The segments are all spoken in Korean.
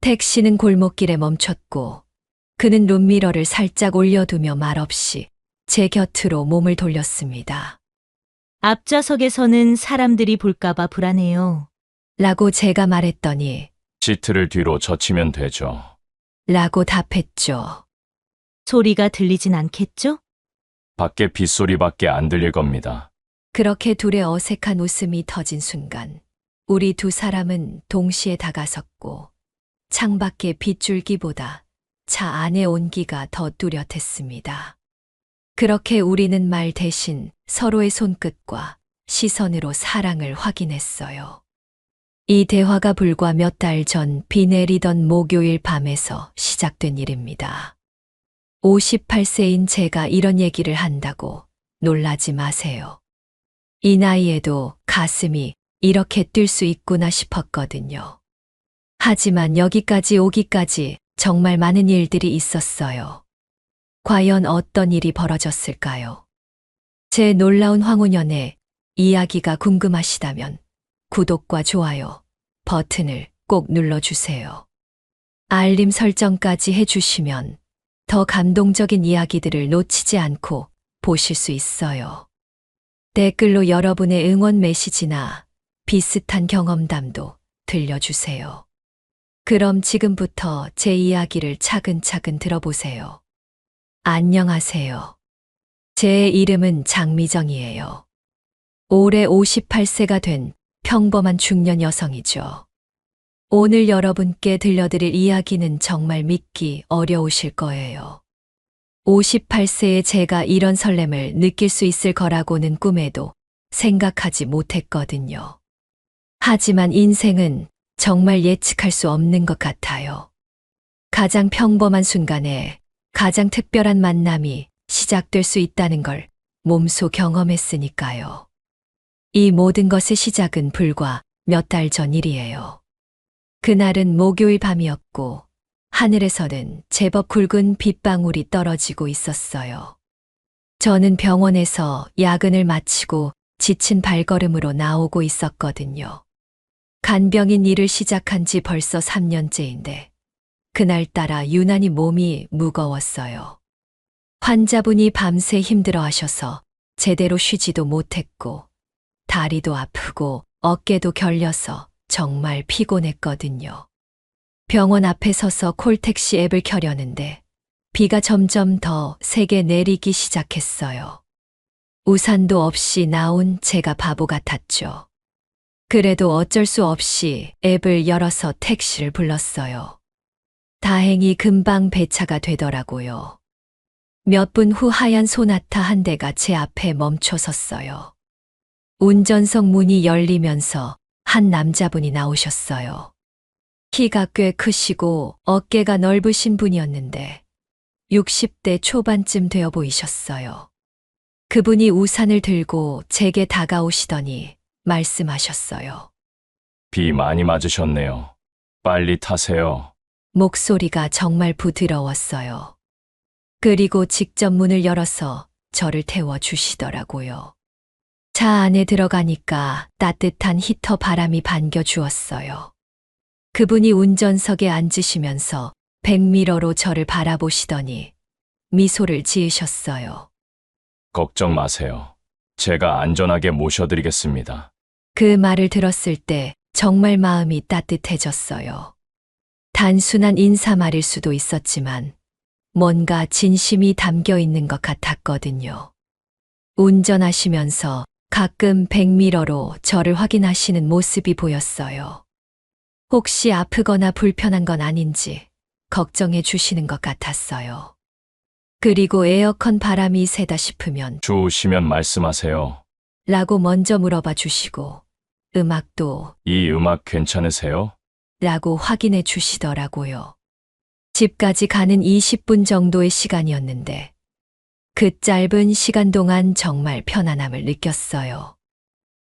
택시는 골목길에 멈췄고 그는 룸미러를 살짝 올려두며 말없이 제 곁으로 몸을 돌렸습니다. 앞좌석에서는 사람들이 볼까봐 불안해요. 라고 제가 말했더니 시트를 뒤로 젖히면 되죠. 라고 답했죠. 소리가 들리진 않겠죠? 밖에 빗소리밖에 안 들릴 겁니다. 그렇게 둘의 어색한 웃음이 터진 순간 우리 두 사람은 동시에 다가섰고 창밖의 빗줄기보다 차 안의 온기가 더 뚜렷했습니다. 그렇게 우리는 말 대신 서로의 손끝과 시선으로 사랑을 확인했어요. 이 대화가 불과 몇 달 전 비 내리던 목요일 밤에서 시작된 일입니다. 58세인 제가 이런 얘기를 한다고 놀라지 마세요. 이 나이에도 가슴이 이렇게 뛸 수 있구나 싶었거든요. 하지만 여기까지 오기까지 정말 많은 일들이 있었어요. 과연 어떤 일이 벌어졌을까요? 제 놀라운 황혼연애 이야기가 궁금하시다면 구독과 좋아요 버튼을 꼭 눌러주세요. 알림 설정까지 해주시면 더 감동적인 이야기들을 놓치지 않고 보실 수 있어요. 댓글로 여러분의 응원 메시지나 비슷한 경험담도 들려주세요. 그럼 지금부터 제 이야기를 차근차근 들어보세요. 안녕하세요. 제 이름은 장미정이에요. 올해 58세가 된 평범한 중년 여성이죠. 오늘 여러분께 들려드릴 이야기는 정말 믿기 어려우실 거예요. 58세의 제가 이런 설렘을 느낄 수 있을 거라고는 꿈에도 생각하지 못했거든요. 하지만 인생은 정말 예측할 수 없는 것 같아요. 가장 평범한 순간에 가장 특별한 만남이 시작될 수 있다는 걸 몸소 경험했으니까요. 이 모든 것의 시작은 불과 몇 달 전 일이에요. 그날은 목요일 밤이었고 하늘에서는 제법 굵은 빗방울이 떨어지고 있었어요. 저는 병원에서 야근을 마치고 지친 발걸음으로 나오고 있었거든요. 간병인 일을 시작한 지 벌써 3년째인데 그날따라 유난히 몸이 무거웠어요. 환자분이 밤새 힘들어 하셔서 제대로 쉬지도 못했고 다리도 아프고 어깨도 결려서 정말 피곤했거든요. 병원 앞에 서서 콜택시 앱을 켜려는데 비가 점점 더 세게 내리기 시작했어요. 우산도 없이 나온 제가 바보 같았죠. 그래도 어쩔 수 없이 앱을 열어서 택시를 불렀어요. 다행히 금방 배차가 되더라고요. 몇 분 후 하얀 소나타 한 대가 제 앞에 멈춰 섰어요. 운전석 문이 열리면서 한 남자분이 나오셨어요. 키가 꽤 크시고 어깨가 넓으신 분이었는데 60대 초반쯤 되어 보이셨어요. 그분이 우산을 들고 제게 다가오시더니 말씀하셨어요. 비 많이 맞으셨네요. 빨리 타세요. 목소리가 정말 부드러웠어요. 그리고 직접 문을 열어서 저를 태워 주시더라고요. 차 안에 들어가니까 따뜻한 히터 바람이 반겨 주었어요. 그분이 운전석에 앉으시면서 백미러로 저를 바라보시더니 미소를 지으셨어요. 걱정 마세요. 제가 안전하게 모셔드리겠습니다. 그 말을 들었을 때 정말 마음이 따뜻해졌어요. 단순한 인사말일 수도 있었지만 뭔가 진심이 담겨 있는 것 같았거든요. 운전하시면서 가끔 백미러로 저를 확인하시는 모습이 보였어요. 혹시 아프거나 불편한 건 아닌지 걱정해 주시는 것 같았어요. 그리고 에어컨 바람이 세다 싶으면 추우시면 말씀하세요. 라고 먼저 물어봐 주시고 음악도 이 음악 괜찮으세요? 라고 확인해 주시더라고요. 집까지 가는 20분 정도의 시간이었는데 그 짧은 시간 동안 정말 편안함을 느꼈어요.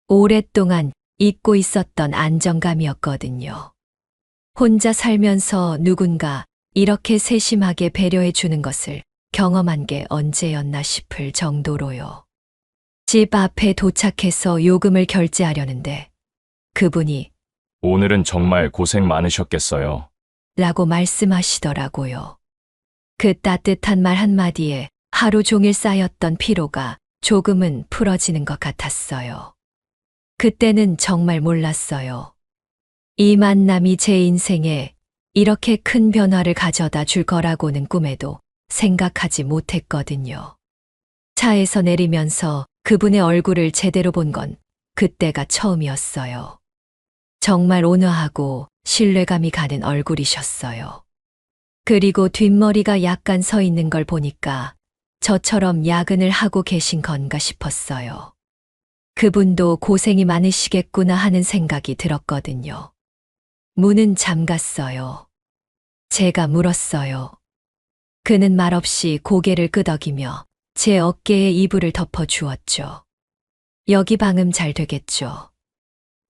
오랫동안 잊고 있었던 안정감이었거든요. 혼자 살면서 누군가 이렇게 세심하게 배려해 주는 것을 경험한 게 언제였나 싶을 정도로요. 집 앞에 도착해서 요금을 결제하려는데 그분이 오늘은 정말 고생 많으셨겠어요. 라고 말씀하시더라고요. 그 따뜻한 말 한마디에 하루 종일 쌓였던 피로가 조금은 풀어지는 것 같았어요. 그때는 정말 몰랐어요. 이 만남이 제 인생에 이렇게 큰 변화를 가져다 줄 거라고는 꿈에도 생각하지 못했거든요. 차에서 내리면서 그분의 얼굴을 제대로 본 건 그때가 처음이었어요. 정말 온화하고 신뢰감이 가는 얼굴이셨어요. 그리고 뒷머리가 약간 서 있는 걸 보니까 저처럼 야근을 하고 계신 건가 싶었어요. 그분도 고생이 많으시겠구나 하는 생각이 들었거든요. 문은 잠갔어요. 제가 물었어요. 그는 말없이 고개를 끄덕이며 제 어깨에 이불을 덮어 주었죠. 여기 방음 잘 되겠죠.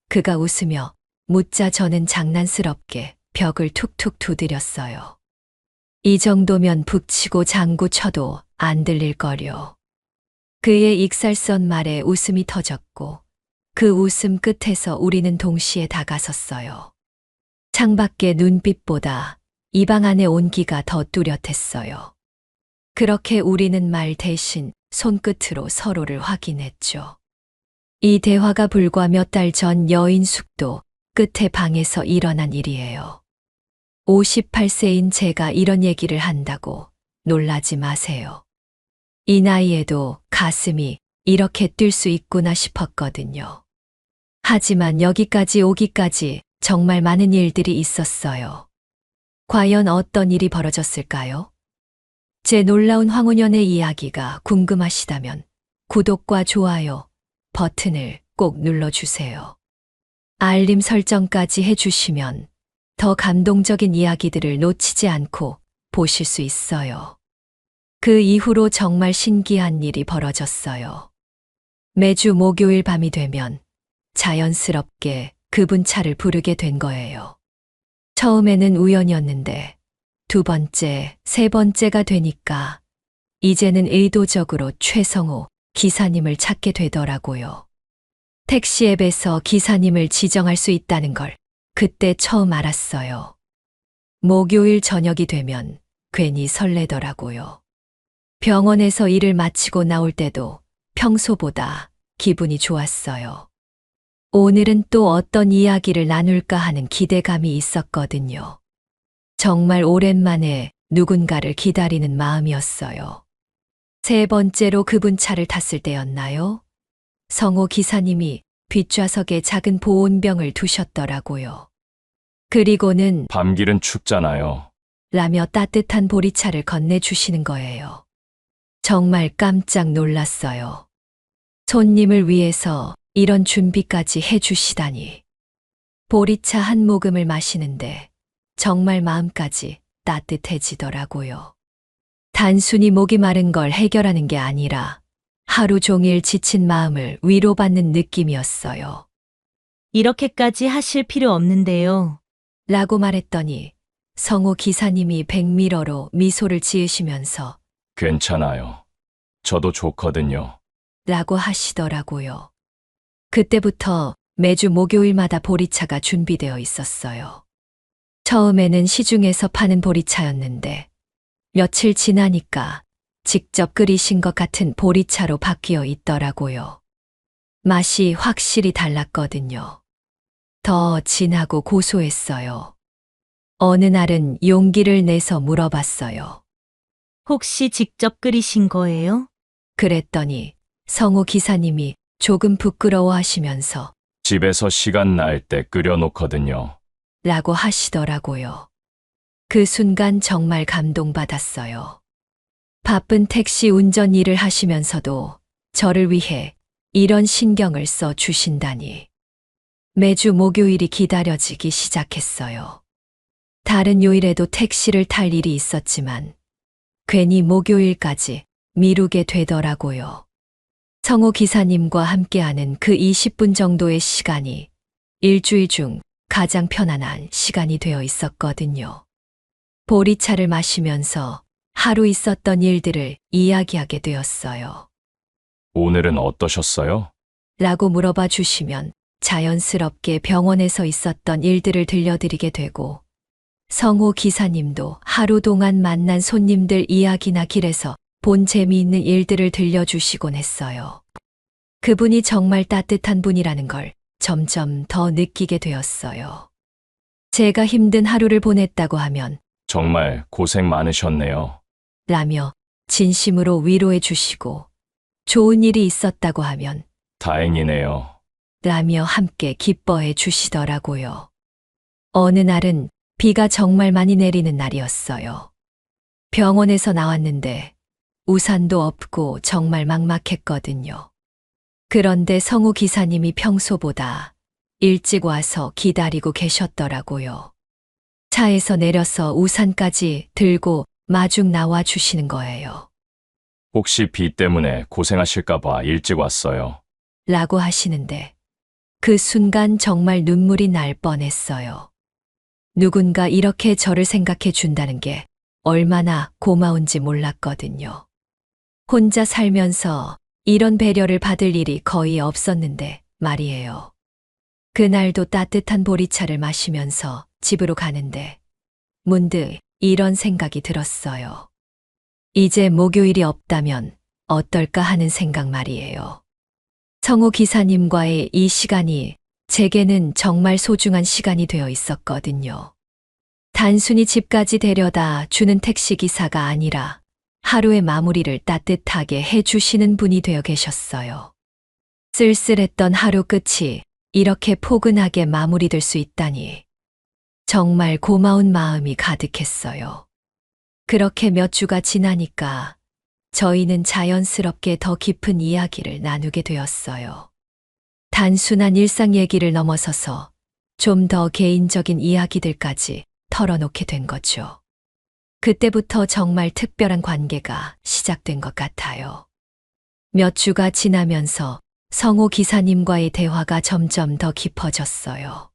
그가 웃으며 묻자 저는 장난스럽게 벽을 툭툭 두드렸어요. 이 정도면 북치고 장구 쳐도 안 들릴 거려. 그의 익살선 말에 웃음이 터졌고 그 웃음 끝에서 우리는 동시에 다가섰어요. 창밖의 눈빛보다 이 방 안의 온기가 더 뚜렷했어요. 그렇게 우리는 말 대신 손끝으로 서로를 확인했죠. 이 대화가 불과 몇 달 전 여인 숙도 끝에 방에서 일어난 일이에요. 58세인 제가 이런 얘기를 한다고 놀라지 마세요. 이 나이에도 가슴이 이렇게 뛸 수 있구나 싶었거든요. 하지만 여기까지 오기까지 정말 많은 일들이 있었어요. 과연 어떤 일이 벌어졌을까요? 제 놀라운 황혼연의 이야기가 궁금하시다면 구독과 좋아요 버튼을 꼭 눌러주세요. 알림 설정까지 해주시면 더 감동적인 이야기들을 놓치지 않고 보실 수 있어요. 그 이후로 정말 신기한 일이 벌어졌어요. 매주 목요일 밤이 되면 자연스럽게 그분 차를 부르게 된 거예요. 처음에는 우연이었는데 두 번째, 세 번째가 되니까 이제는 의도적으로 최성호 기사님을 찾게 되더라고요. 택시 앱에서 기사님을 지정할 수 있다는 걸 그때 처음 알았어요. 목요일 저녁이 되면 괜히 설레더라고요. 병원에서 일을 마치고 나올 때도 평소보다 기분이 좋았어요. 오늘은 또 어떤 이야기를 나눌까 하는 기대감이 있었거든요. 정말 오랜만에 누군가를 기다리는 마음이었어요. 세 번째로 그분 차를 탔을 때였나요? 성호 기사님이 뒷좌석에 작은 보온병을 두셨더라고요. 그리고는 밤길은 춥잖아요. 라며 따뜻한 보리차를 건네주시는 거예요. 정말 깜짝 놀랐어요. 손님을 위해서 이런 준비까지 해주시다니. 보리차 한 모금을 마시는데 정말 마음까지 따뜻해지더라고요. 단순히 목이 마른 걸 해결하는 게 아니라 하루 종일 지친 마음을 위로받는 느낌이었어요. 이렇게까지 하실 필요 없는데요. 라고 말했더니 성호 기사님이 백미러로 미소를 지으시면서 괜찮아요. 저도 좋거든요. 라고 하시더라고요. 그때부터 매주 목요일마다 보리차가 준비되어 있었어요. 처음에는 시중에서 파는 보리차였는데 며칠 지나니까 직접 끓이신 것 같은 보리차로 바뀌어 있더라고요. 맛이 확실히 달랐거든요. 더 진하고 고소했어요. 어느 날은 용기를 내서 물어봤어요. 혹시 직접 끓이신 거예요? 그랬더니 성호 기사님이 조금 부끄러워하시면서 집에서 시간 날 때 끓여놓거든요. 라고 하시더라고요. 그 순간 정말 감동받았어요. 바쁜 택시 운전 일을 하시면서도 저를 위해 이런 신경을 써 주신다니. 매주 목요일이 기다려지기 시작했어요. 다른 요일에도 택시를 탈 일이 있었지만 괜히 목요일까지 미루게 되더라고요. 성호 기사님과 함께하는 그 20분 정도의 시간이 일주일 중 가장 편안한 시간이 되어 있었거든요. 보리차를 마시면서 하루 있었던 일들을 이야기하게 되었어요. 오늘은 어떠셨어요? 라고 물어봐 주시면 자연스럽게 병원에서 있었던 일들을 들려드리게 되고 성호 기사님도 하루 동안 만난 손님들 이야기나 길에서 본 재미있는 일들을 들려주시곤 했어요. 그분이 정말 따뜻한 분이라는 걸 점점 더 느끼게 되었어요. 제가 힘든 하루를 보냈다고 하면 정말 고생 많으셨네요. 라며 진심으로 위로해 주시고, 좋은 일이 있었다고 하면 다행이네요. 라며 함께 기뻐해 주시더라고요. 어느 날은 비가 정말 많이 내리는 날이었어요. 병원에서 나왔는데 우산도 없고 정말 막막했거든요. 그런데 성우 기사님이 평소보다 일찍 와서 기다리고 계셨더라고요. 차에서 내려서 우산까지 들고 마중 나와 주시는 거예요. 혹시 비 때문에 고생하실까봐 일찍 왔어요. 라고 하시는데 그 순간 정말 눈물이 날 뻔했어요. 누군가 이렇게 저를 생각해 준다는 게 얼마나 고마운지 몰랐거든요. 혼자 살면서 이런 배려를 받을 일이 거의 없었는데 말이에요. 그날도 따뜻한 보리차를 마시면서 집으로 가는데 문득 이런 생각이 들었어요. 이제 목요일이 없다면 어떨까 하는 생각 말이에요. 성우 기사님과의 이 시간이 제게는 정말 소중한 시간이 되어 있었거든요. 단순히 집까지 데려다 주는 택시기사가 아니라 하루의 마무리를 따뜻하게 해주시는 분이 되어 계셨어요. 쓸쓸했던 하루 끝이 이렇게 포근하게 마무리될 수 있다니 정말 고마운 마음이 가득했어요. 그렇게 몇 주가 지나니까 저희는 자연스럽게 더 깊은 이야기를 나누게 되었어요. 단순한 일상 얘기를 넘어서서 좀 더 개인적인 이야기들까지 털어놓게 된 거죠. 그때부터 정말 특별한 관계가 시작된 것 같아요. 몇 주가 지나면서 성호 기사님과의 대화가 점점 더 깊어졌어요.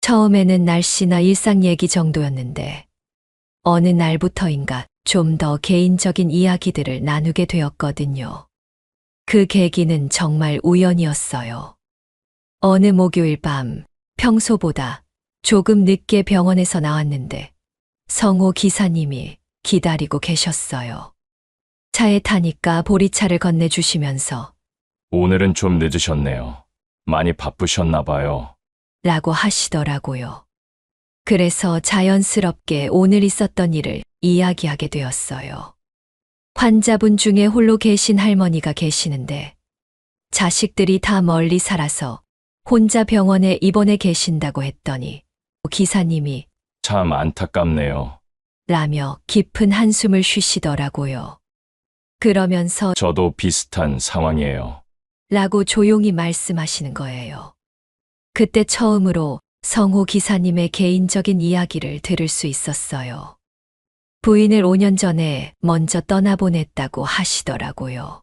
처음에는 날씨나 일상 얘기 정도였는데 어느 날부터인가 좀 더 개인적인 이야기들을 나누게 되었거든요. 그 계기는 정말 우연이었어요. 어느 목요일 밤 평소보다 조금 늦게 병원에서 나왔는데 성호 기사님이 기다리고 계셨어요. 차에 타니까 보리차를 건네주시면서 오늘은 좀 늦으셨네요. 많이 바쁘셨나 봐요. 라고 하시더라고요. 그래서 자연스럽게 오늘 있었던 일을 이야기하게 되었어요. 환자분 중에 홀로 계신 할머니가 계시는데 자식들이 다 멀리 살아서 혼자 병원에 입원해 계신다고 했더니 기사님이 참 안타깝네요. 라며 깊은 한숨을 쉬시더라고요. 그러면서 저도 비슷한 상황이에요. 라고 조용히 말씀하시는 거예요. 그때 처음으로 성호 기사님의 개인적인 이야기를 들을 수 있었어요. 부인을 5년 전에 먼저 떠나보냈다고 하시더라고요.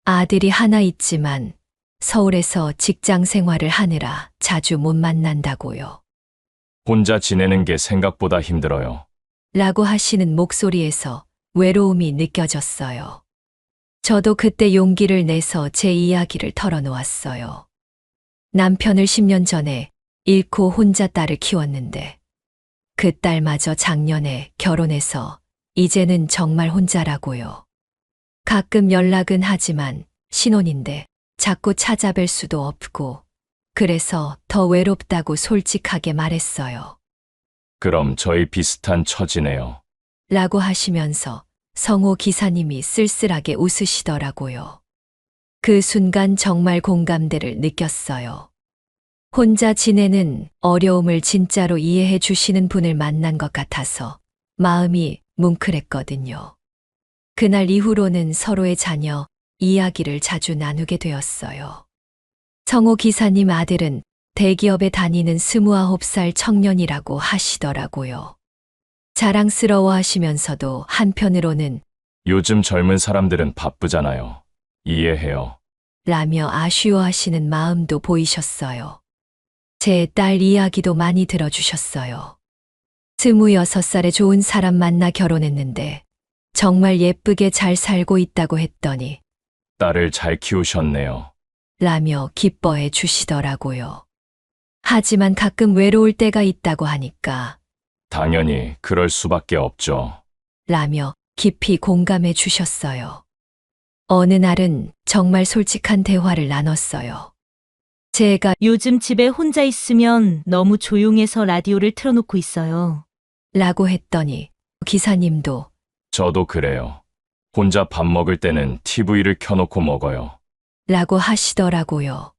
아들이 하나 있지만 서울에서 직장 생활을 하느라 자주 못 만난다고요. 혼자 지내는 게 생각보다 힘들어요. 라고 하시는 목소리에서 외로움이 느껴졌어요. 저도 그때 용기를 내서 제 이야기를 털어놓았어요. 남편을 10년 전에 잃고 혼자 딸을 키웠는데 그 딸마저 작년에 결혼해서 이제는 정말 혼자라고요. 가끔 연락은 하지만 신혼인데 자꾸 찾아뵐 수도 없고 그래서 더 외롭다고 솔직하게 말했어요. 그럼 저희 비슷한 처지네요. 라고 하시면서 성호 기사님이 쓸쓸하게 웃으시더라고요. 그 순간 정말 공감대를 느꼈어요. 혼자 지내는 어려움을 진짜로 이해해 주시는 분을 만난 것 같아서 마음이 뭉클했거든요. 그날 이후로는 서로의 자녀 이야기를 자주 나누게 되었어요. 성호 기사님 아들은 대기업에 다니는 29살 청년이라고 하시더라고요. 자랑스러워 하시면서도 한편으로는 요즘 젊은 사람들은 바쁘잖아요. 이해해요. 라며 아쉬워하시는 마음도 보이셨어요. 제 딸 이야기도 많이 들어주셨어요. 26살에 좋은 사람 만나 결혼했는데 정말 예쁘게 잘 살고 있다고 했더니 딸을 잘 키우셨네요. 라며 기뻐해 주시더라고요. 하지만 가끔 외로울 때가 있다고 하니까 당연히 그럴 수밖에 없죠. 라며 깊이 공감해 주셨어요. 어느 날은 정말 솔직한 대화를 나눴어요. 제가 요즘 집에 혼자 있으면 너무 조용해서 라디오를 틀어놓고 있어요. 라고 했더니 기사님도 저도 그래요. 혼자 밥 먹을 때는 TV를 켜놓고 먹어요. 라고 하시더라고요.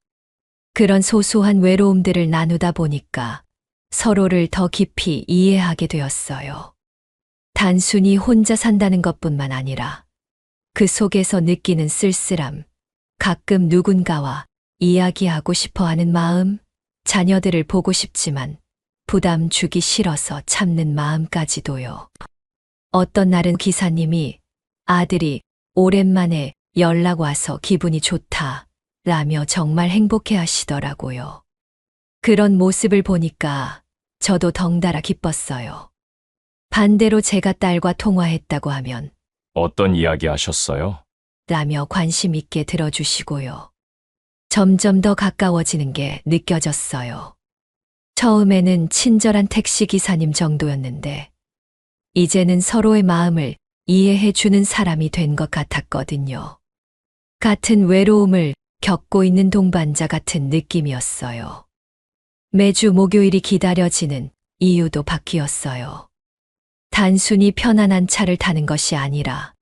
그런 소소한 외로움들을 나누다 보니까 서로를 더 깊이 이해하게 되었어요. 단순히 혼자 산다는 것뿐만 아니라 그 속에서 느끼는 쓸쓸함, 가끔 누군가와 이야기하고 싶어 하는 마음, 자녀들을 보고 싶지만 부담 주기 싫어서 참는 마음까지도요. 어떤 날은 기사님이 아들이 오랜만에 연락 와서 기분이 좋다 라며 정말 행복해 하시더라고요. 그런 모습을 보니까 저도 덩달아 기뻤어요. 반대로 제가 딸과 통화했다고 하면 어떤 이야기 하셨어요? 라며 관심 있게 들어주시고요. 점점 더 가까워지는 게 느껴졌어요. 처음에는 친절한 택시 기사님 정도였는데 이제는 서로의 마음을 이해해 주는 사람이 된 것 같았거든요. 같은 외로움을 겪고 있는 동반자 같은 느낌이었어요. 매주 목요일이 기다려지는 이유도 바뀌었어요. 단순히 편안한 차를 타는 것이 아니라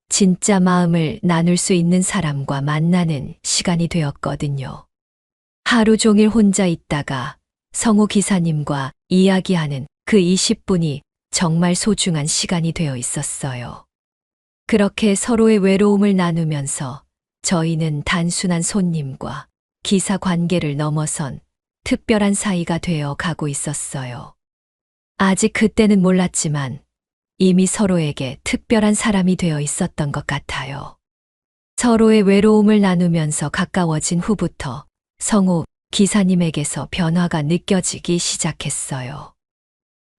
진짜 마음을 나눌 수 있는 사람과 만나는 시간이 되었거든요. 하루 종일 혼자 있다가 성우 기사님과 이야기하는 그 20분이 정말 소중한 시간이 되어 있었어요. 그렇게 서로의 외로움을 나누면서 저희는 단순한 손님과 기사 관계를 넘어선 특별한 사이가 되어 가고 있었어요. 아직 그때는 몰랐지만 이미 서로에게 특별한 사람이 되어 있었던 것 같아요. 서로의 외로움을 나누면서 가까워진 후부터 성우 기사님에게서 변화가 느껴지기 시작했어요.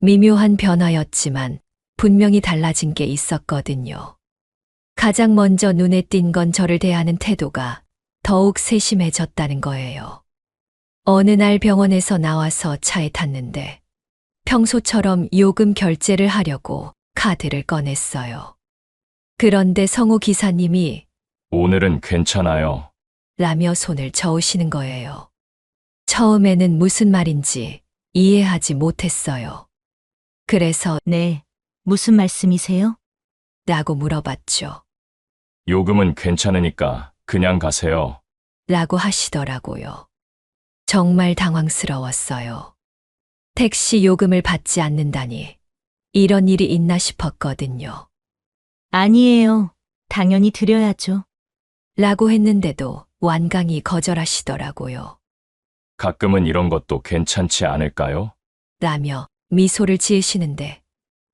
미묘한 변화였지만 분명히 달라진 게 있었거든요. 가장 먼저 눈에 띈 건 저를 대하는 태도가 더욱 세심해졌다는 거예요. 어느 날 병원에서 나와서 차에 탔는데 평소처럼 요금 결제를 하려고 카드를 꺼냈어요. 그런데 성우 기사님이 오늘은 괜찮아요. 라며 손을 저으시는 거예요. 처음에는 무슨 말인지 이해하지 못했어요. 그래서 네, 무슨 말씀이세요? 라고 물어봤죠. 요금은 괜찮으니까 그냥 가세요. 라고 하시더라고요. 정말 당황스러웠어요. 택시 요금을 받지 않는다니 이런 일이 있나 싶었거든요. 아니에요. 당연히 드려야죠. 라고 했는데도 완강히 거절하시더라고요. 가끔은 이런 것도 괜찮지 않을까요? 라며 미소를 지으시는데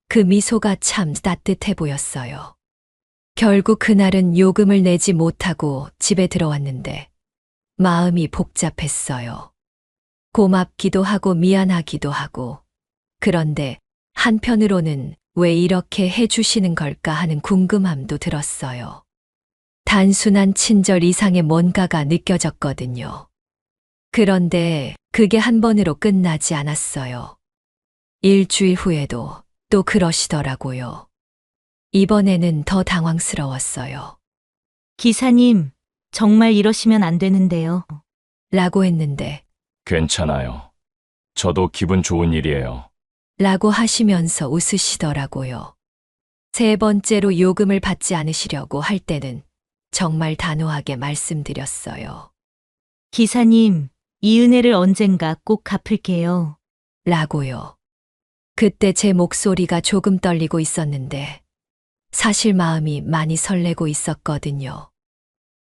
그 미소가 참 따뜻해 보였어요. 결국 그날은 요금을 내지 못하고 집에 들어왔는데 마음이 복잡했어요. 고맙기도 하고 미안하기도 하고 그런데 한편으로는 왜 이렇게 해주시는 걸까 하는 궁금함도 들었어요. 단순한 친절 이상의 뭔가가 느껴졌거든요. 그런데 그게 한 번으로 끝나지 않았어요. 일주일 후에도 또 그러시더라고요. 이번에는 더 당황스러웠어요. 기사님, 정말 이러시면 안 되는데요. 라고 했는데 괜찮아요. 저도 기분 좋은 일이에요. 라고 하시면서 웃으시더라고요. 세 번째로 요금을 받지 않으시려고 할 때는 정말 단호하게 말씀드렸어요. 기사님, 이 은혜를 언젠가 꼭 갚을게요. 라고요. 그때 제 목소리가 조금 떨리고 있었는데 사실 마음이 많이 설레고 있었거든요.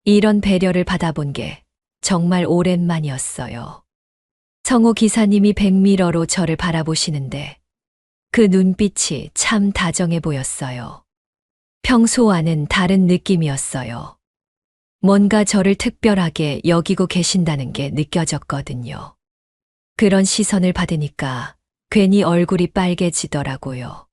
이런 배려를 받아본 게 정말 오랜만이었어요. 성우 기사님이 백미러로 저를 바라보시는데 그 눈빛이 참 다정해 보였어요. 평소와는 다른 느낌이었어요. 뭔가 저를 특별하게 여기고 계신다는 게 느껴졌거든요. 그런 시선을 받으니까 괜히 얼굴이 빨개지더라고요.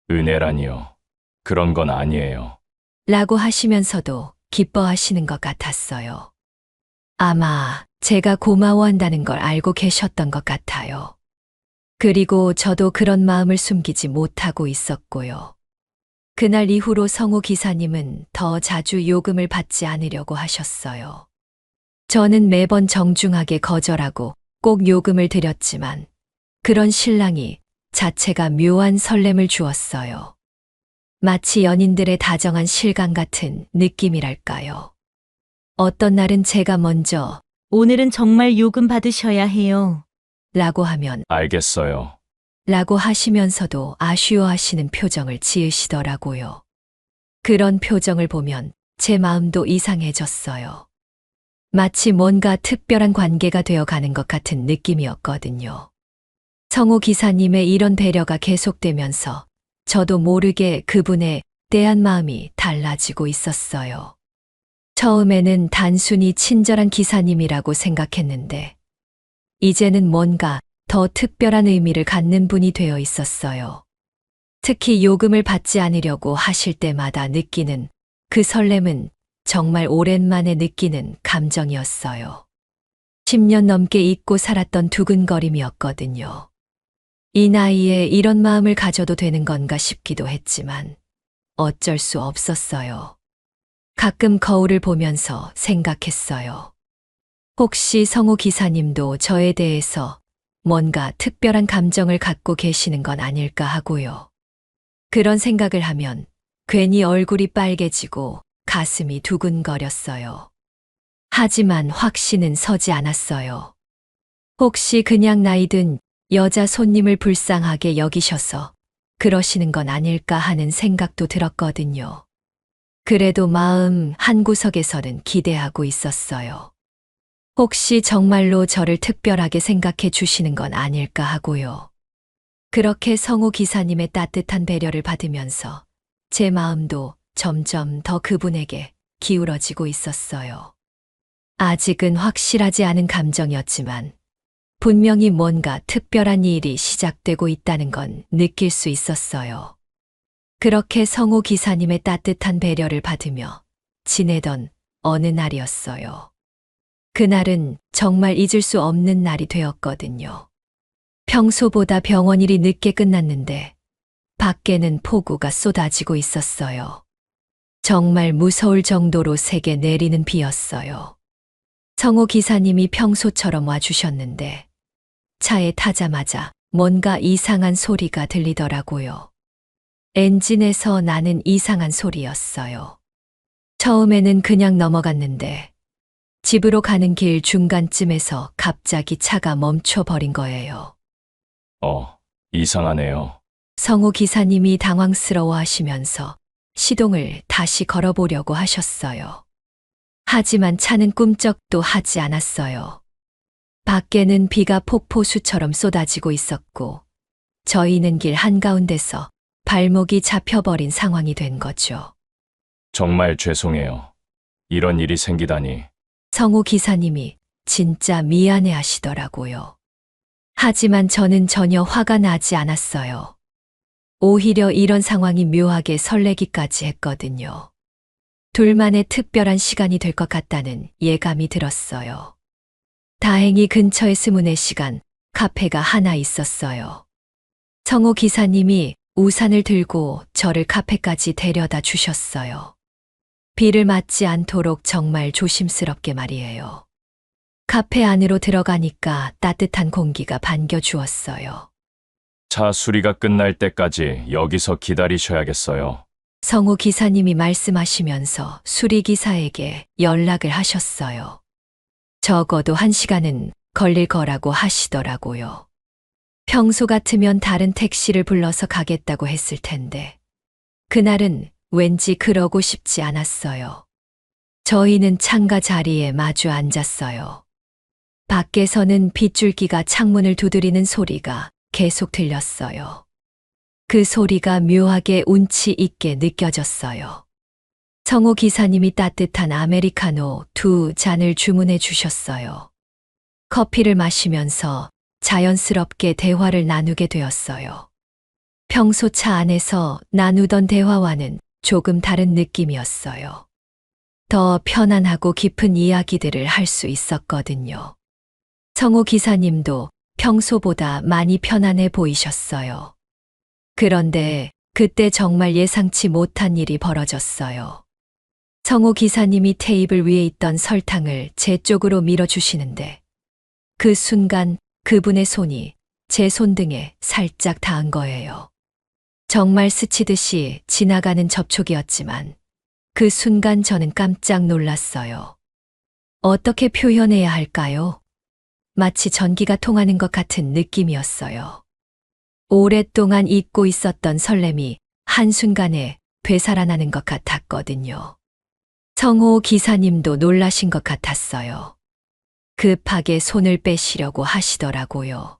은혜라니요. 그런 건 아니에요. 라고 하시면서도 기뻐하시는 것 같았어요. 아마 제가 고마워한다는 걸 알고 계셨던 것 같아요. 그리고 저도 그런 마음을 숨기지 못하고 있었고요. 그날 이후로 성우 기사님은 더 자주 요금을 받지 않으려고 하셨어요. 저는 매번 정중하게 거절하고 꼭 요금을 드렸지만 그런 신랑이 자체가 묘한 설렘을 주었어요. 마치 연인들의 다정한 실감 같은 느낌이랄까요. 어떤 날은 제가 먼저 오늘은 정말 요금 받으셔야 해요. 라고 하면 알겠어요. 라고 하시면서도 아쉬워하시는 표정을 지으시더라고요. 그런 표정을 보면 제 마음도 이상해졌어요. 마치 뭔가 특별한 관계가 되어 가는 것 같은 느낌이었거든요. 성우 기사님의 이런 배려가 계속되면서 저도 모르게 그분에 대한 마음이 달라지고 있었어요. 처음에는 단순히 친절한 기사님이라고 생각했는데, 이제는 뭔가 더 특별한 의미를 갖는 분이 되어 있었어요. 특히 요금을 받지 않으려고 하실 때마다 느끼는 그 설렘은 정말 오랜만에 느끼는 감정이었어요. 10년 넘게 잊고 살았던 두근거림이었거든요. 이 나이에 이런 마음을 가져도 되는 건가 싶기도 했지만 어쩔 수 없었어요. 가끔 거울을 보면서 생각했어요. 혹시 성우 기사님도 저에 대해서 뭔가 특별한 감정을 갖고 계시는 건 아닐까 하고요. 그런 생각을 하면 괜히 얼굴이 빨개지고 가슴이 두근거렸어요. 하지만 확신은 서지 않았어요. 혹시 그냥 나이든 여자 손님을 불쌍하게 여기셔서 그러시는 건 아닐까 하는 생각도 들었거든요. 그래도 마음 한구석에서는 기대하고 있었어요. 혹시 정말로 저를 특별하게 생각해 주시는 건 아닐까 하고요. 그렇게 성우 기사님의 따뜻한 배려를 받으면서 제 마음도 점점 더 그분에게 기울어지고 있었어요. 아직은 확실하지 않은 감정이었지만 분명히 뭔가 특별한 일이 시작되고 있다는 건 느낄 수 있었어요. 그렇게 성우 기사님의 따뜻한 배려를 받으며 지내던 어느 날이었어요. 그날은 정말 잊을 수 없는 날이 되었거든요. 평소보다 병원 일이 늦게 끝났는데 밖에는 폭우가 쏟아지고 있었어요. 정말 무서울 정도로 세게 내리는 비였어요. 성우 기사님이 평소처럼 와주셨는데 차에 타자마자 뭔가 이상한 소리가 들리더라고요. 엔진에서 나는 이상한 소리였어요. 처음에는 그냥 넘어갔는데 집으로 가는 길 중간쯤에서 갑자기 차가 멈춰버린 거예요. 이상하네요. 성우 기사님이 당황스러워 하시면서 시동을 다시 걸어보려고 하셨어요. 하지만 차는 꿈쩍도 하지 않았어요. 밖에는 비가 폭포수처럼 쏟아지고 있었고 저희는 길 한가운데서 발목이 잡혀버린 상황이 된 거죠. 정말 죄송해요. 이런 일이 생기다니. 성우 기사님이 진짜 미안해 하시더라고요. 하지만 저는 전혀 화가 나지 않았어요. 오히려 이런 상황이 묘하게 설레기까지 했거든요. 둘만의 특별한 시간이 될 것 같다는 예감이 들었어요. 다행히 근처에 스문의 시간 카페가 하나 있었어요. 성우 기사님이 우산을 들고 저를 카페까지 데려다 주셨어요. 비를 맞지 않도록 정말 조심스럽게 말이에요. 카페 안으로 들어가니까 따뜻한 공기가 반겨주었어요. 차 수리가 끝날 때까지 여기서 기다리셔야겠어요. 성우 기사님이 말씀하시면서 수리기사에게 연락을 하셨어요. 적어도 1시간은 걸릴 거라고 하시더라고요. 평소 같으면 다른 택시를 불러서 가겠다고 했을 텐데, 그날은 왠지 그러고 싶지 않았어요. 저희는 창가 자리에 마주 앉았어요. 밖에서는 빗줄기가 창문을 두드리는 소리가 계속 들렸어요. 그 소리가 묘하게 운치 있게 느껴졌어요. 성우 기사님이 따뜻한 아메리카노 2잔을 주문해 주셨어요. 커피를 마시면서 자연스럽게 대화를 나누게 되었어요. 평소 차 안에서 나누던 대화와는 조금 다른 느낌이었어요. 더 편안하고 깊은 이야기들을 할 수 있었거든요. 성우 기사님도 평소보다 많이 편안해 보이셨어요. 그런데 그때 정말 예상치 못한 일이 벌어졌어요. 성호 기사님이 테이블 위에 있던 설탕을 제 쪽으로 밀어주시는데 그 순간 그분의 손이 제 손등에 살짝 닿은 거예요. 정말 스치듯이 지나가는 접촉이었지만 그 순간 저는 깜짝 놀랐어요. 어떻게 표현해야 할까요? 마치 전기가 통하는 것 같은 느낌이었어요. 오랫동안 잊고 있었던 설렘이 한순간에 되살아나는 것 같았거든요. 성호 기사님도 놀라신 것 같았어요. 급하게 손을 빼시려고 하시더라고요.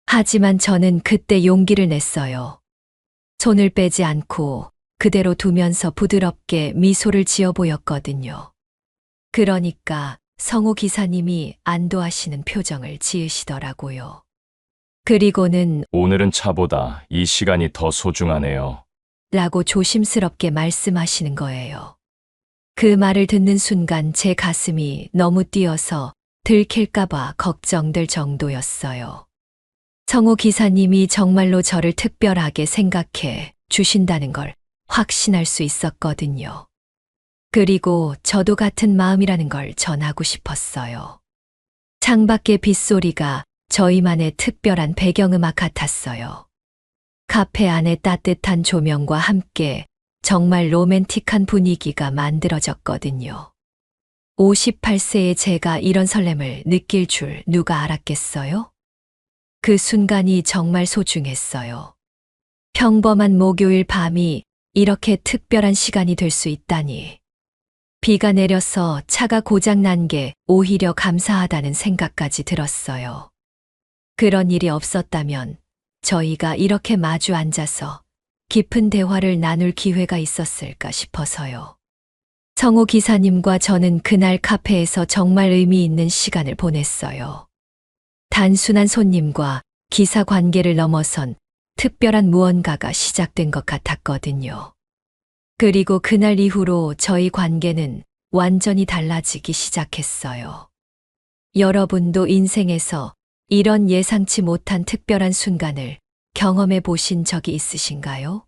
하지만 저는 그때 용기를 냈어요. 손을 빼지 않고 그대로 두면서 부드럽게 미소를 지어 보였거든요. 그러니까 성호 기사님이 안도하시는 표정을 지으시더라고요. 그리고는 오늘은 차보다 이 시간이 더 소중하네요. 라고 조심스럽게 말씀하시는 거예요. 그 말을 듣는 순간 제 가슴이 너무 뛰어서 들킬까봐 걱정될 정도였어요. 성호 기사님이 정말로 저를 특별하게 생각해 주신다는 걸 확신할 수 있었거든요. 그리고 저도 같은 마음이라는 걸 전하고 싶었어요. 창밖의 빗소리가 저희만의 특별한 배경음악 같았어요. 카페 안의 따뜻한 조명과 함께 정말 로맨틱한 분위기가 만들어졌거든요. 58세의 제가 이런 설렘을 느낄 줄 누가 알았겠어요? 그 순간이 정말 소중했어요. 평범한 목요일 밤이 이렇게 특별한 시간이 될 수 있다니. 비가 내려서 차가 고장난 게 오히려 감사하다는 생각까지 들었어요. 그런 일이 없었다면 저희가 이렇게 마주 앉아서 깊은 대화를 나눌 기회가 있었을까 싶어서요. 성호 기사님과 저는 그날 카페에서 정말 의미 있는 시간을 보냈어요. 단순한 손님과 기사 관계를 넘어선 특별한 무언가가 시작된 것 같았거든요. 그리고 그날 이후로 저희 관계는 완전히 달라지기 시작했어요. 여러분도 인생에서 이런 예상치 못한 특별한 순간을 경험해 보신 적이 있으신가요?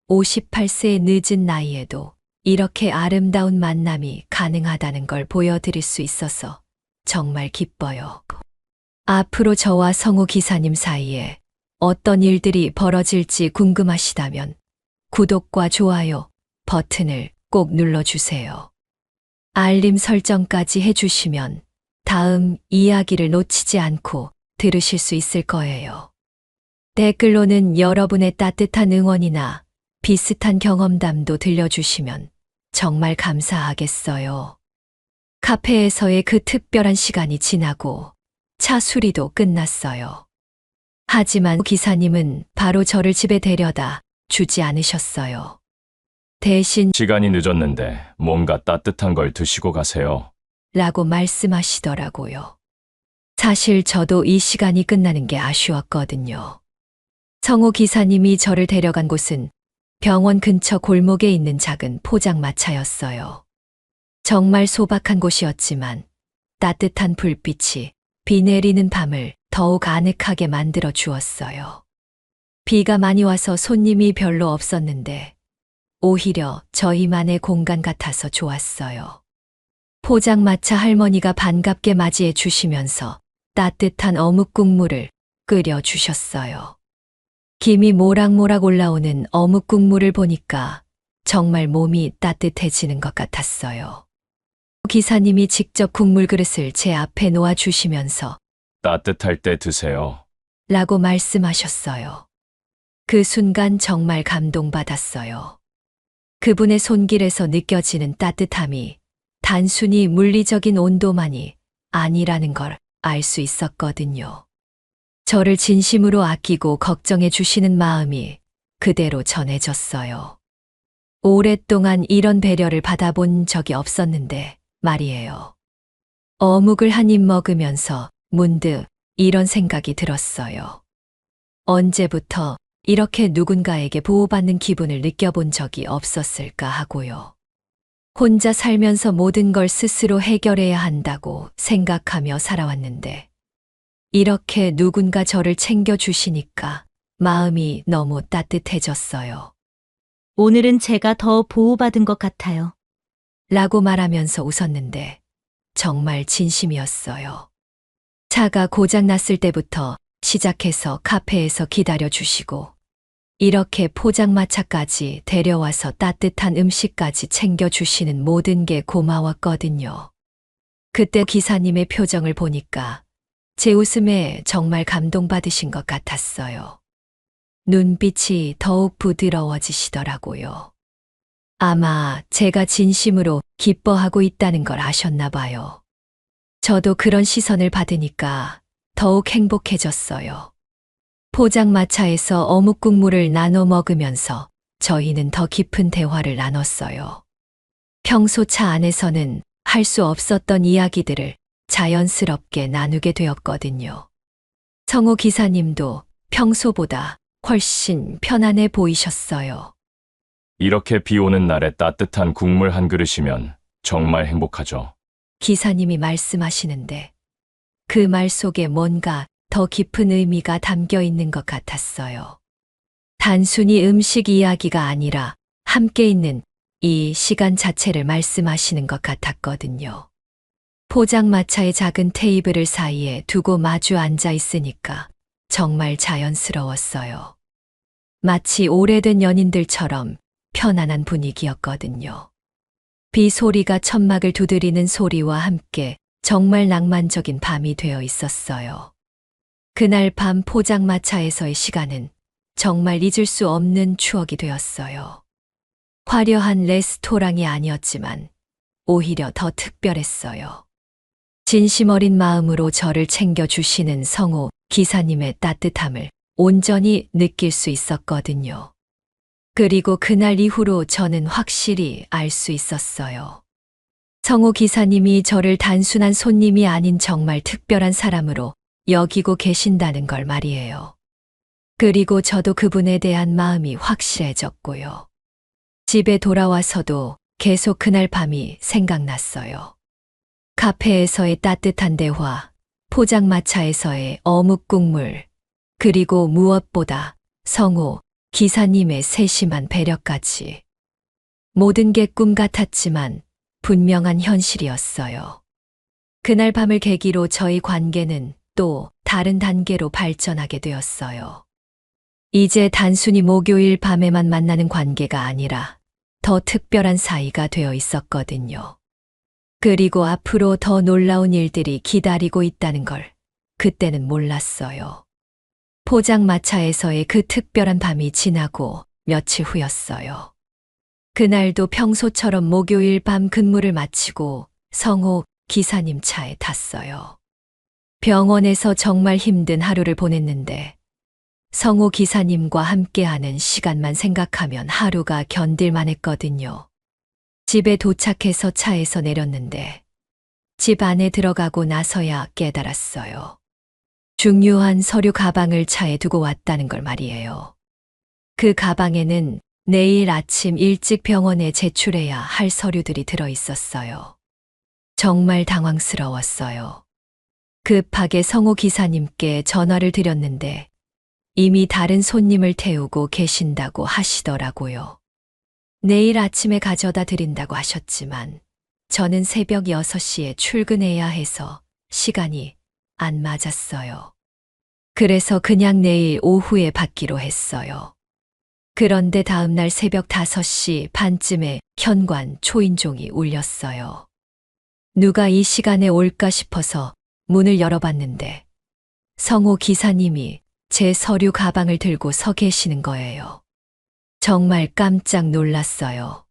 58세의 늦은 나이에도 이렇게 아름다운 만남이 가능하다는 걸 보여드릴 수 있어서 정말 기뻐요. 앞으로 저와 성우 기사님 사이에 어떤 일들이 벌어질지 궁금하시다면 구독과 좋아요 버튼을 꼭 눌러주세요. 알림 설정까지 해주시면 다음 이야기를 놓치지 않고 들으실 수 있을 거예요. 댓글로는 여러분의 따뜻한 응원이나 비슷한 경험담도 들려주시면 정말 감사하겠어요. 카페에서의 그 특별한 시간이 지나고 차 수리도 끝났어요. 하지만 기사님은 바로 저를 집에 데려다 주지 않으셨어요. 대신 시간이 늦었는데 뭔가 따뜻한 걸 드시고 가세요. 라고 말씀하시더라고요. 사실 저도 이 시간이 끝나는 게 아쉬웠거든요. 성호 기사님이 저를 데려간 곳은 병원 근처 골목에 있는 작은 포장마차였어요. 정말 소박한 곳이었지만 따뜻한 불빛이 비 내리는 밤을 더욱 아늑하게 만들어 주었어요. 비가 많이 와서 손님이 별로 없었는데 오히려 저희만의 공간 같아서 좋았어요. 포장마차 할머니가 반갑게 맞이해 주시면서 따뜻한 어묵 국물을 끓여 주셨어요. 김이 모락모락 올라오는 어묵 국물을 보니까 정말 몸이 따뜻해지는 것 같았어요. 기사님이 직접 국물 그릇을 제 앞에 놓아 주시면서 따뜻할 때 드세요. 라고 말씀하셨어요. 그 순간 정말 감동받았어요. 그분의 손길에서 느껴지는 따뜻함이 단순히 물리적인 온도만이 아니라는 걸 알 수 있었거든요. 저를 진심으로 아끼고 걱정해 주시는 마음이 그대로 전해졌어요. 오랫동안 이런 배려를 받아본 적이 없었는데 말이에요. 어묵을 한 입 먹으면서 문득 이런 생각이 들었어요. 언제부터 이렇게 누군가에게 보호받는 기분을 느껴본 적이 없었을까 하고요. 혼자 살면서 모든 걸 스스로 해결해야 한다고 생각하며 살아왔는데 이렇게 누군가 저를 챙겨주시니까 마음이 너무 따뜻해졌어요. 오늘은 제가 더 보호받은 것 같아요. 라고 말하면서 웃었는데 정말 진심이었어요. 차가 고장났을 때부터 시작해서 카페에서 기다려 주시고 이렇게 포장마차까지 데려와서 따뜻한 음식까지 챙겨주시는 모든 게 고마웠거든요. 그때 기사님의 표정을 보니까 제 웃음에 정말 감동받으신 것 같았어요. 눈빛이 더욱 부드러워지시더라고요. 아마 제가 진심으로 기뻐하고 있다는 걸 아셨나 봐요. 저도 그런 시선을 받으니까 더욱 행복해졌어요. 포장마차에서 어묵 국물을 나눠 먹으면서 저희는 더 깊은 대화를 나눴어요. 평소 차 안에서는 할 수 없었던 이야기들을 자연스럽게 나누게 되었거든요. 성호 기사님도 평소보다 훨씬 편안해 보이셨어요. 이렇게 비 오는 날에 따뜻한 국물 한 그릇이면 정말 행복하죠. 기사님이 말씀하시는데 그 말 속에 뭔가 더 깊은 의미가 담겨 있는 것 같았어요. 단순히 음식 이야기가 아니라 함께 있는 이 시간 자체를 말씀하시는 것 같았거든요. 포장마차의 작은 테이블을 사이에 두고 마주 앉아 있으니까 정말 자연스러웠어요. 마치 오래된 연인들처럼 편안한 분위기였거든요. 비 소리가 천막을 두드리는 소리와 함께 정말 낭만적인 밤이 되어 있었어요. 그날 밤 포장마차에서의 시간은 정말 잊을 수 없는 추억이 되었어요. 화려한 레스토랑이 아니었지만 오히려 더 특별했어요. 진심 어린 마음으로 저를 챙겨주시는 성호 기사님의 따뜻함을 온전히 느낄 수 있었거든요. 그리고 그날 이후로 저는 확실히 알 수 있었어요. 성호 기사님이 저를 단순한 손님이 아닌 정말 특별한 사람으로 여기고 계신다는 걸 말이에요. 그리고 저도 그분에 대한 마음이 확실해졌고요. 집에 돌아와서도 계속 그날 밤이 생각났어요. 카페에서의 따뜻한 대화, 포장마차에서의 어묵 국물, 그리고 무엇보다 성호 기사님의 세심한 배려까지. 모든 게 꿈 같았지만 분명한 현실이었어요. 그날 밤을 계기로 저희 관계는 또 다른 단계로 발전하게 되었어요. 이제 단순히 목요일 밤에만 만나는 관계가 아니라 더 특별한 사이가 되어 있었거든요. 그리고 앞으로 더 놀라운 일들이 기다리고 있다는 걸 그때는 몰랐어요. 포장마차에서의 그 특별한 밤이 지나고 며칠 후였어요. 그날도 평소처럼 목요일 밤 근무를 마치고 성호 기사님 차에 탔어요. 병원에서 정말 힘든 하루를 보냈는데 성호 기사님과 함께하는 시간만 생각하면 하루가 견딜만 했거든요. 집에 도착해서 차에서 내렸는데 집 안에 들어가고 나서야 깨달았어요. 중요한 서류 가방을 차에 두고 왔다는 걸 말이에요. 그 가방에는 내일 아침 일찍 병원에 제출해야 할 서류들이 들어 있었어요. 정말 당황스러웠어요. 급하게 성호 기사님께 전화를 드렸는데 이미 다른 손님을 태우고 계신다고 하시더라고요. 내일 아침에 가져다 드린다고 하셨지만 저는 새벽 6시에 출근해야 해서 시간이 안 맞았어요. 그래서 그냥 내일 오후에 받기로 했어요. 그런데 다음날 새벽 5시 반쯤에 현관 초인종이 울렸어요. 누가 이 시간에 올까 싶어서 문을 열어봤는데 성호 기사님이 제 서류 가방을 들고 서 계시는 거예요. 정말 깜짝 놀랐어요.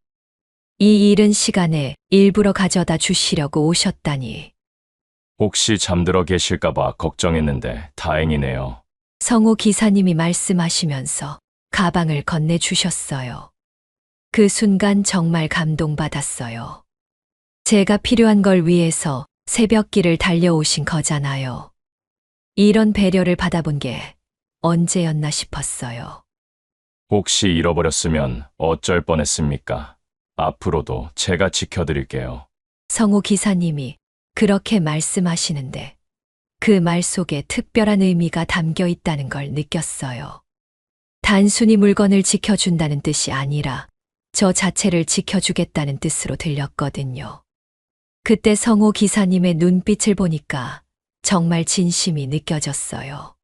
이 이른 시간에 일부러 가져다 주시려고 오셨다니. 혹시 잠들어 계실까봐 걱정했는데 다행이네요. 성호 기사님이 말씀하시면서 가방을 건네주셨어요. 그 순간 정말 감동받았어요. 제가 필요한 걸 위해서 새벽길을 달려오신 거잖아요. 이런 배려를 받아본 게 언제였나 싶었어요. 혹시 잃어버렸으면 어쩔 뻔했습니까? 앞으로도 제가 지켜드릴게요. 성호 기사님이 그렇게 말씀하시는데 그 말 속에 특별한 의미가 담겨 있다는 걸 느꼈어요. 단순히 물건을 지켜준다는 뜻이 아니라 저 자체를 지켜주겠다는 뜻으로 들렸거든요. 그때 성호 기사님의 눈빛을 보니까 정말 진심이 느껴졌어요.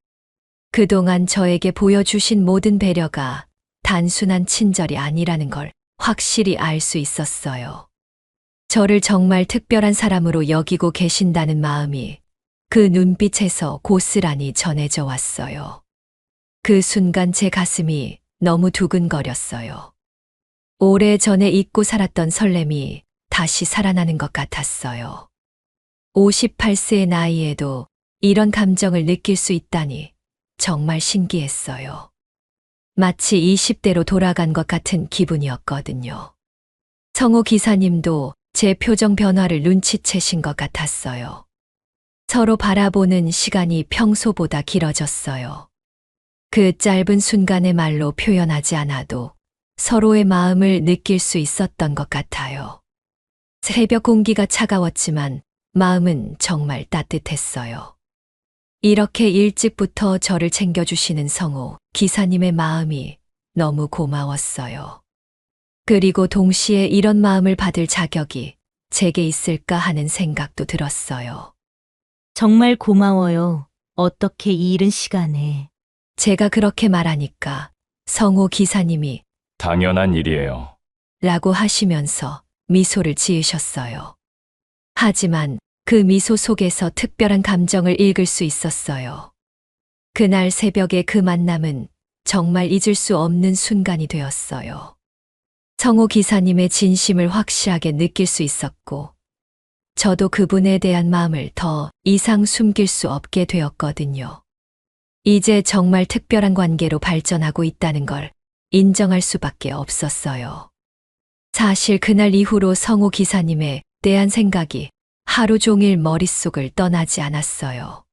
그동안 저에게 보여주신 모든 배려가 단순한 친절이 아니라는 걸 확실히 알 수 있었어요. 저를 정말 특별한 사람으로 여기고 계신다는 마음이 그 눈빛에서 고스란히 전해져 왔어요. 그 순간 제 가슴이 너무 두근거렸어요. 오래전에 잊고 살았던 설렘이 다시 살아나는 것 같았어요. 58세의 나이에도 이런 감정을 느낄 수 있다니 정말 신기했어요. 마치 20대로 돌아간 것 같은 기분이었거든요. 성호 기사님도 제 표정 변화를 눈치채신 것 같았어요. 서로 바라보는 시간이 평소보다 길어졌어요. 그 짧은 순간의 말로 표현하지 않아도 서로의 마음을 느낄 수 있었던 것 같아요. 새벽 공기가 차가웠지만 마음은 정말 따뜻했어요. 이렇게 일찍부터 저를 챙겨주시는 성호 기사님의 마음이 너무 고마웠어요. 그리고 동시에 이런 마음을 받을 자격이 제게 있을까 하는 생각도 들었어요. 정말 고마워요. 어떻게 이 이른 시간에. 제가 그렇게 말하니까 성호 기사님이 당연한 일이에요. 라고 하시면서 미소를 지으셨어요. 하지만 그 미소 속에서 특별한 감정을 읽을 수 있었어요. 그날 새벽의 그 만남은 정말 잊을 수 없는 순간이 되었어요. 성호 기사님의 진심을 확실하게 느낄 수 있었고, 저도 그분에 대한 마음을 더 이상 숨길 수 없게 되었거든요. 이제 정말 특별한 관계로 발전하고 있다는 걸 인정할 수밖에 없었어요. 사실 그날 이후로 성호 기사님에 대한 생각이 하루 종일 머릿속을 떠나지 않았어요.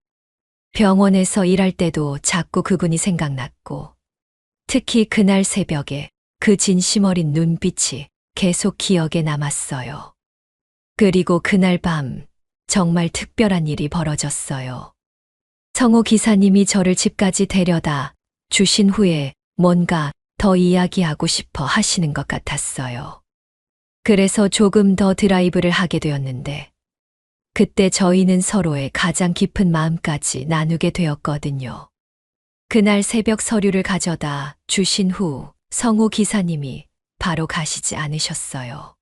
병원에서 일할 때도 자꾸 그분이 생각났고, 특히 그날 새벽에 그 진심 어린 눈빛이 계속 기억에 남았어요. 그리고 그날 밤 정말 특별한 일이 벌어졌어요. 성호 기사님이 저를 집까지 데려다 주신 후에 뭔가 더 이야기하고 싶어 하시는 것 같았어요. 그래서 조금 더 드라이브를 하게 되었는데, 그때 저희는 서로의 가장 깊은 마음까지 나누게 되었거든요. 그날 새벽 서류를 가져다 주신 후 성호 기사님이 바로 가시지 않으셨어요.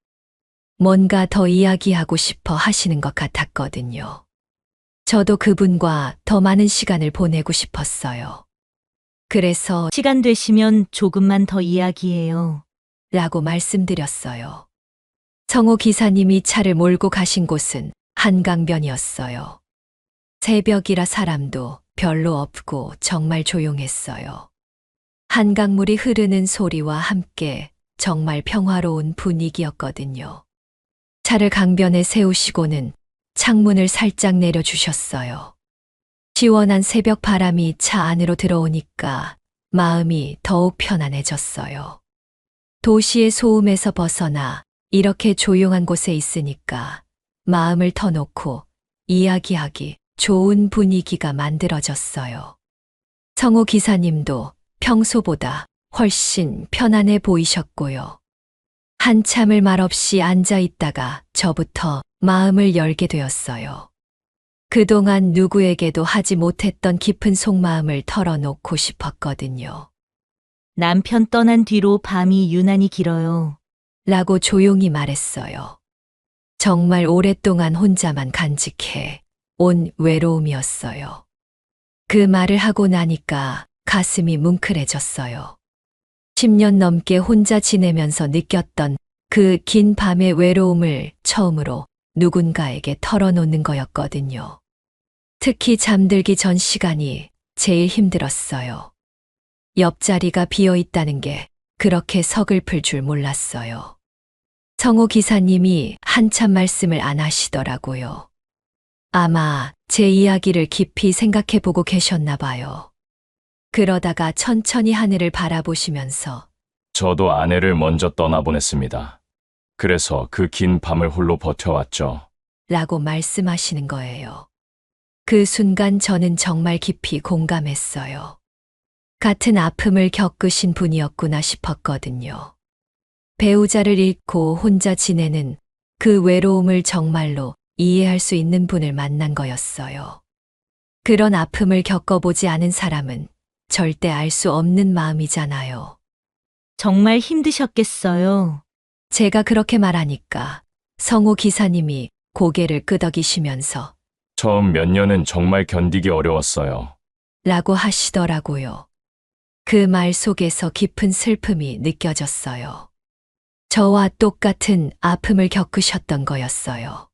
뭔가 더 이야기하고 싶어 하시는 것 같았거든요. 저도 그분과 더 많은 시간을 보내고 싶었어요. 그래서 시간 되시면 조금만 더 이야기해요. 라고 말씀드렸어요. 성호 기사님이 차를 몰고 가신 곳은 한강변이었어요. 새벽이라 사람도 별로 없고 정말 조용했어요. 한강물이 흐르는 소리와 함께 정말 평화로운 분위기였거든요. 차를 강변에 세우시고는 창문을 살짝 내려주셨어요. 시원한 새벽 바람이 차 안으로 들어오니까 마음이 더욱 편안해졌어요. 도시의 소음에서 벗어나 이렇게 조용한 곳에 있으니까 마음을 터놓고 이야기하기 좋은 분위기가 만들어졌어요. 성호 기사님도 평소보다 훨씬 편안해 보이셨고요. 한참을 말없이 앉아 있다가 저부터 마음을 열게 되었어요. 그동안 누구에게도 하지 못했던 깊은 속마음을 털어놓고 싶었거든요. 남편 떠난 뒤로 밤이 유난히 길어요. 라고 조용히 말했어요. 정말 오랫동안 혼자만 간직해 온 외로움이었어요. 그 말을 하고 나니까 가슴이 뭉클해졌어요. 10년 넘게 혼자 지내면서 느꼈던 그 긴 밤의 외로움을 처음으로 누군가에게 털어놓는 거였거든요. 특히 잠들기 전 시간이 제일 힘들었어요. 옆자리가 비어 있다는 게 그렇게 서글플 줄 몰랐어요. 성호 기사님이 한참 말씀을 안 하시더라고요. 아마 제 이야기를 깊이 생각해 보고 계셨나 봐요. 그러다가 천천히 하늘을 바라보시면서 저도 아내를 먼저 떠나보냈습니다. 그래서 그 긴 밤을 홀로 버텨왔죠. 라고 말씀하시는 거예요. 그 순간 저는 정말 깊이 공감했어요. 같은 아픔을 겪으신 분이었구나 싶었거든요. 배우자를 잃고 혼자 지내는 그 외로움을 정말로 이해할 수 있는 분을 만난 거였어요. 그런 아픔을 겪어보지 않은 사람은 절대 알 수 없는 마음이잖아요. 정말 힘드셨겠어요. 제가 그렇게 말하니까 성우 기사님이 고개를 끄덕이시면서 처음 몇 년은 정말 견디기 어려웠어요. 라고 하시더라고요. 그 말 속에서 깊은 슬픔이 느껴졌어요. 저와 똑같은 아픔을 겪으셨던 거였어요.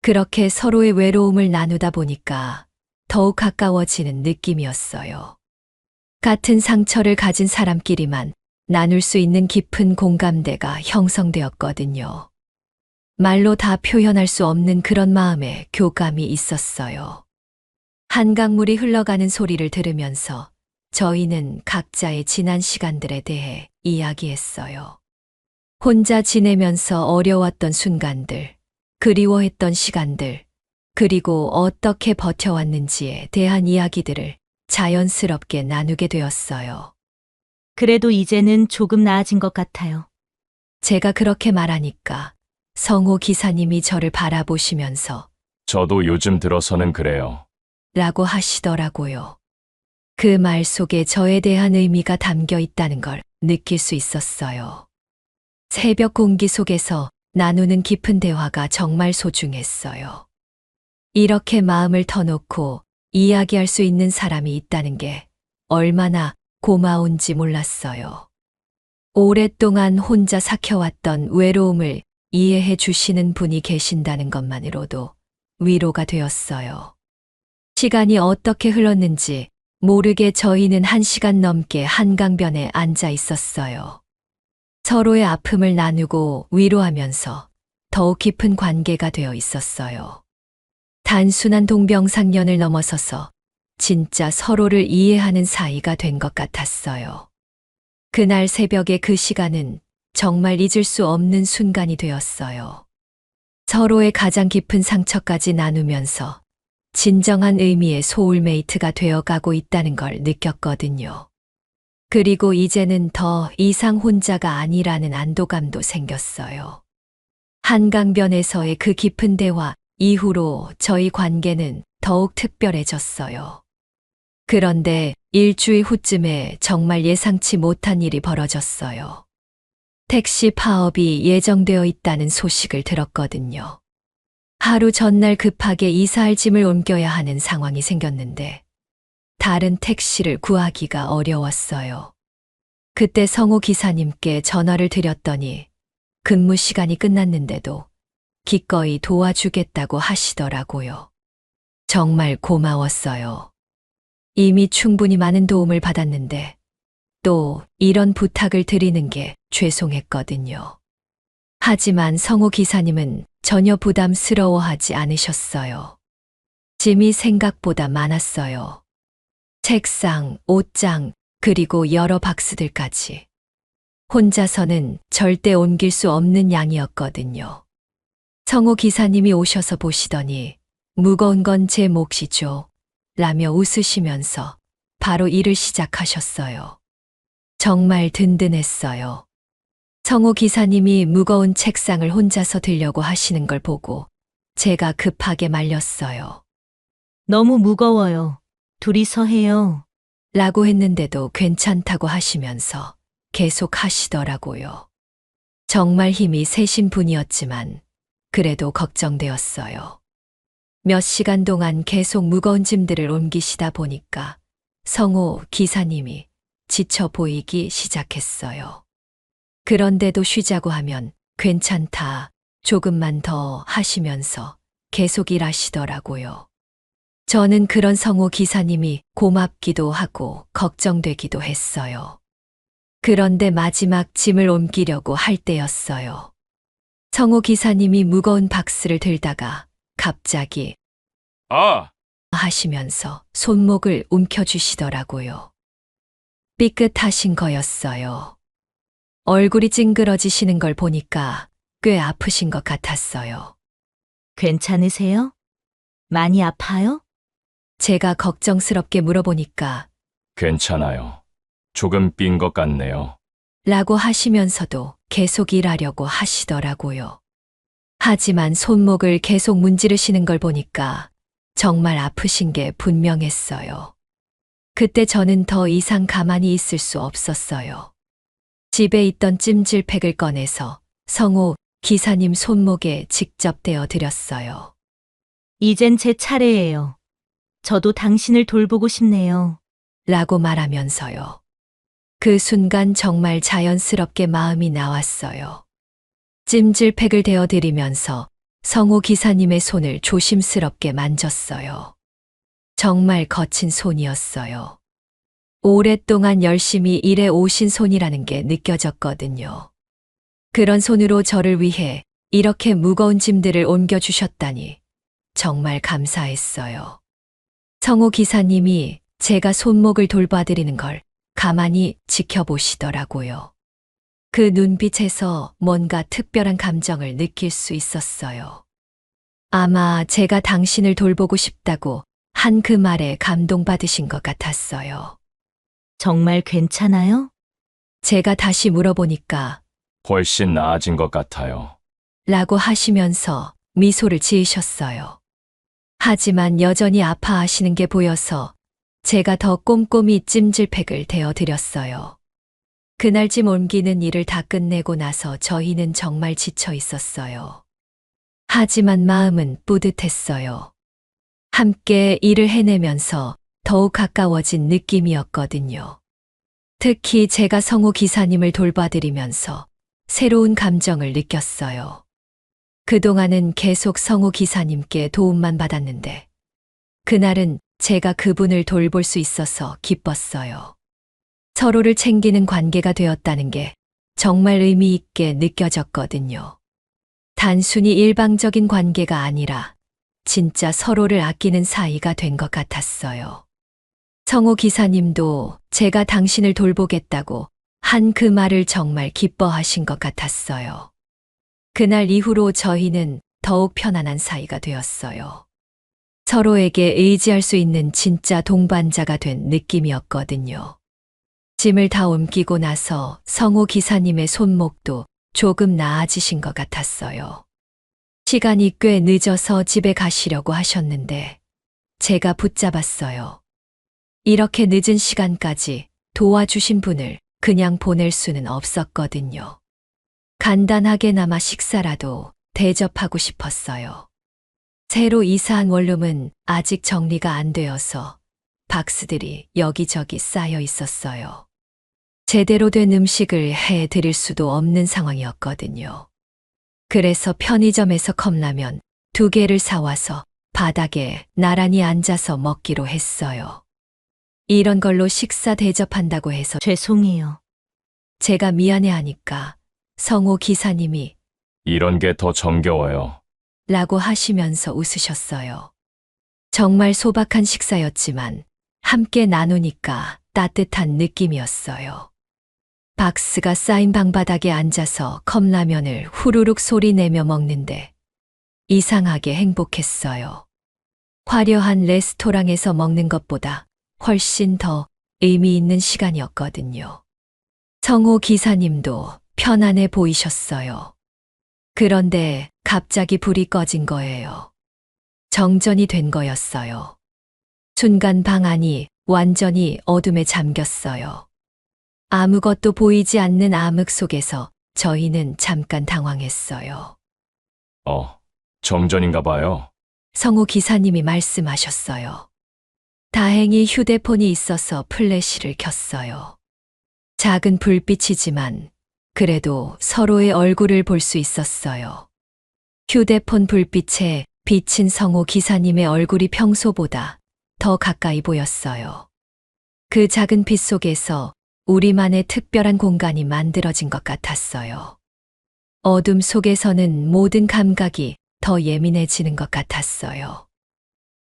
그렇게 서로의 외로움을 나누다 보니까 더욱 가까워지는 느낌이었어요. 같은 상처를 가진 사람끼리만 나눌 수 있는 깊은 공감대가 형성되었거든요. 말로 다 표현할 수 없는 그런 마음에 교감이 있었어요. 한강물이 흘러가는 소리를 들으면서 저희는 각자의 지난 시간들에 대해 이야기했어요. 혼자 지내면서 어려웠던 순간들, 그리워했던 시간들, 그리고 어떻게 버텨왔는지에 대한 이야기들을 자연스럽게 나누게 되었어요. 그래도 이제는 조금 나아진 것 같아요. 제가 그렇게 말하니까 성호 기사님이 저를 바라보시면서 저도 요즘 들어서는 그래요. 라고 하시더라고요. 그 말 속에 저에 대한 의미가 담겨 있다는 걸 느낄 수 있었어요. 새벽 공기 속에서 나누는 깊은 대화가 정말 소중했어요. 이렇게 마음을 터놓고 이야기할 수 있는 사람이 있다는 게 얼마나 고마운지 몰랐어요. 오랫동안 혼자 삭혀왔던 외로움을 이해해 주시는 분이 계신다는 것만으로도 위로가 되었어요. 시간이 어떻게 흘렀는지 모르게 저희는 1시간 넘게 한강변에 앉아 있었어요. 서로의 아픔을 나누고 위로하면서 더욱 깊은 관계가 되어 있었어요. 단순한 동병상련을 넘어서서 진짜 서로를 이해하는 사이가 된 것 같았어요. 그날 새벽의 그 시간은 정말 잊을 수 없는 순간이 되었어요. 서로의 가장 깊은 상처까지 나누면서 진정한 의미의 소울메이트가 되어가고 있다는 걸 느꼈거든요. 그리고 이제는 더 이상 혼자가 아니라는 안도감도 생겼어요. 한강변에서의 그 깊은 대화 이후로 저희 관계는 더욱 특별해졌어요. 그런데 일주일 후쯤에 정말 예상치 못한 일이 벌어졌어요. 택시 파업이 예정되어 있다는 소식을 들었거든요. 하루 전날 급하게 이사할 짐을 옮겨야 하는 상황이 생겼는데 다른 택시를 구하기가 어려웠어요. 그때 성우 기사님께 전화를 드렸더니 근무 시간이 끝났는데도 기꺼이 도와주겠다고 하시더라고요. 정말 고마웠어요. 이미 충분히 많은 도움을 받았는데 또 이런 부탁을 드리는 게 죄송했거든요. 하지만 성우 기사님은 전혀 부담스러워하지 않으셨어요. 짐이 생각보다 많았어요. 책상, 옷장, 그리고 여러 박스들까지. 혼자서는 절대 옮길 수 없는 양이었거든요. 성우 기사님이 오셔서 보시더니 무거운 건 제 몫이죠. 라며 웃으시면서 바로 일을 시작하셨어요. 정말 든든했어요. 성우 기사님이 무거운 책상을 혼자서 들려고 하시는 걸 보고 제가 급하게 말렸어요. 너무 무거워요. 둘이서 해요. 라고 했는데도 괜찮다고 하시면서 계속 하시더라고요. 정말 힘이 세신 분이었지만 그래도 걱정되었어요. 몇 시간 동안 계속 무거운 짐들을 옮기시다 보니까 성호 기사님이 지쳐 보이기 시작했어요. 그런데도 쉬자고 하면 괜찮다, 조금만 더 하시면서 계속 일하시더라고요. 저는 그런 성호 기사님이 고맙기도 하고 걱정되기도 했어요. 그런데 마지막 짐을 옮기려고 할 때였어요. 성호 기사님이 무거운 박스를 들다가 갑자기 하시면서 손목을 움켜쥐시더라고요. 삐끗하신 거였어요. 얼굴이 찡그러지시는 걸 보니까 꽤 아프신 것 같았어요. 괜찮으세요? 많이 아파요? 제가 걱정스럽게 물어보니까 괜찮아요. 조금 삔 것 같네요. 라고 하시면서도 계속 일하려고 하시더라고요. 하지만 손목을 계속 문지르시는 걸 보니까 정말 아프신 게 분명했어요. 그때 저는 더 이상 가만히 있을 수 없었어요. 집에 있던 찜질팩을 꺼내서 성호 기사님 손목에 직접 대어 드렸어요. 이젠 제 차례예요. 저도 당신을 돌보고 싶네요. 라고 말하면서요. 그 순간 정말 자연스럽게 마음이 나왔어요. 찜질팩을 대어 드리면서 성호 기사님의 손을 조심스럽게 만졌어요. 정말 거친 손이었어요. 오랫동안 열심히 일해 오신 손이라는 게 느껴졌거든요. 그런 손으로 저를 위해 이렇게 무거운 짐들을 옮겨주셨다니 정말 감사했어요. 성호 기사님이 제가 손목을 돌봐드리는 걸 가만히 지켜보시더라고요. 그 눈빛에서 뭔가 특별한 감정을 느낄 수 있었어요. 아마 제가 당신을 돌보고 싶다고 한 그 말에 감동받으신 것 같았어요. 정말 괜찮아요? 제가 다시 물어보니까 훨씬 나아진 것 같아요. 라고 하시면서 미소를 지으셨어요. 하지만 여전히 아파하시는 게 보여서 제가 더 꼼꼼히 찜질팩을 대어 드렸어요. 그날 짐 옮기는 일을 다 끝내고 나서 저희는 정말 지쳐 있었어요. 하지만 마음은 뿌듯했어요. 함께 일을 해내면서 더욱 가까워진 느낌이었거든요. 특히 제가 성호 기사님을 돌봐드리면서 새로운 감정을 느꼈어요. 그동안은 계속 성호 기사님께 도움만 받았는데 그날은 제가 그분을 돌볼 수 있어서 기뻤어요. 서로를 챙기는 관계가 되었다는 게 정말 의미 있게 느껴졌거든요. 단순히 일방적인 관계가 아니라 진짜 서로를 아끼는 사이가 된 것 같았어요. 성호 기사님도 제가 당신을 돌보겠다고 한 그 말을 정말 기뻐하신 것 같았어요. 그날 이후로 저희는 더욱 편안한 사이가 되었어요. 서로에게 의지할 수 있는 진짜 동반자가 된 느낌이었거든요. 짐을 다 옮기고 나서 성호 기사님의 손목도 조금 나아지신 것 같았어요. 시간이 꽤 늦어서 집에 가시려고 하셨는데 제가 붙잡았어요. 이렇게 늦은 시간까지 도와주신 분을 그냥 보낼 수는 없었거든요. 간단하게나마 식사라도 대접하고 싶었어요. 새로 이사한 원룸은 아직 정리가 안 되어서 박스들이 여기저기 쌓여 있었어요. 제대로 된 음식을 해 드릴 수도 없는 상황이었거든요. 그래서 편의점에서 컵라면 2개를 사와서 바닥에 나란히 앉아서 먹기로 했어요. 이런 걸로 식사 대접한다고 해서 죄송해요. 제가 미안해하니까 성호 기사님이 이런 게 더 정겨워요. 라고 하시면서 웃으셨어요. 정말 소박한 식사였지만 함께 나누니까 따뜻한 느낌이었어요. 박스가 쌓인 방바닥에 앉아서 컵라면을 후루룩 소리 내며 먹는데 이상하게 행복했어요. 화려한 레스토랑에서 먹는 것보다 훨씬 더 의미 있는 시간이었거든요. 성호 기사님도 편안해 보이셨어요. 그런데 갑자기 불이 꺼진 거예요. 정전이 된 거였어요. 순간 방 안이 완전히 어둠에 잠겼어요. 아무것도 보이지 않는 암흑 속에서 저희는 잠깐 당황했어요. 정전인가 봐요. 성호 기사님이 말씀하셨어요. 다행히 휴대폰이 있어서 플래시를 켰어요. 작은 불빛이지만 그래도 서로의 얼굴을 볼 수 있었어요. 휴대폰 불빛에 비친 성호 기사님의 얼굴이 평소보다 더 가까이 보였어요. 그 작은 빛 속에서 우리만의 특별한 공간이 만들어진 것 같았어요. 어둠 속에서는 모든 감각이 더 예민해지는 것 같았어요.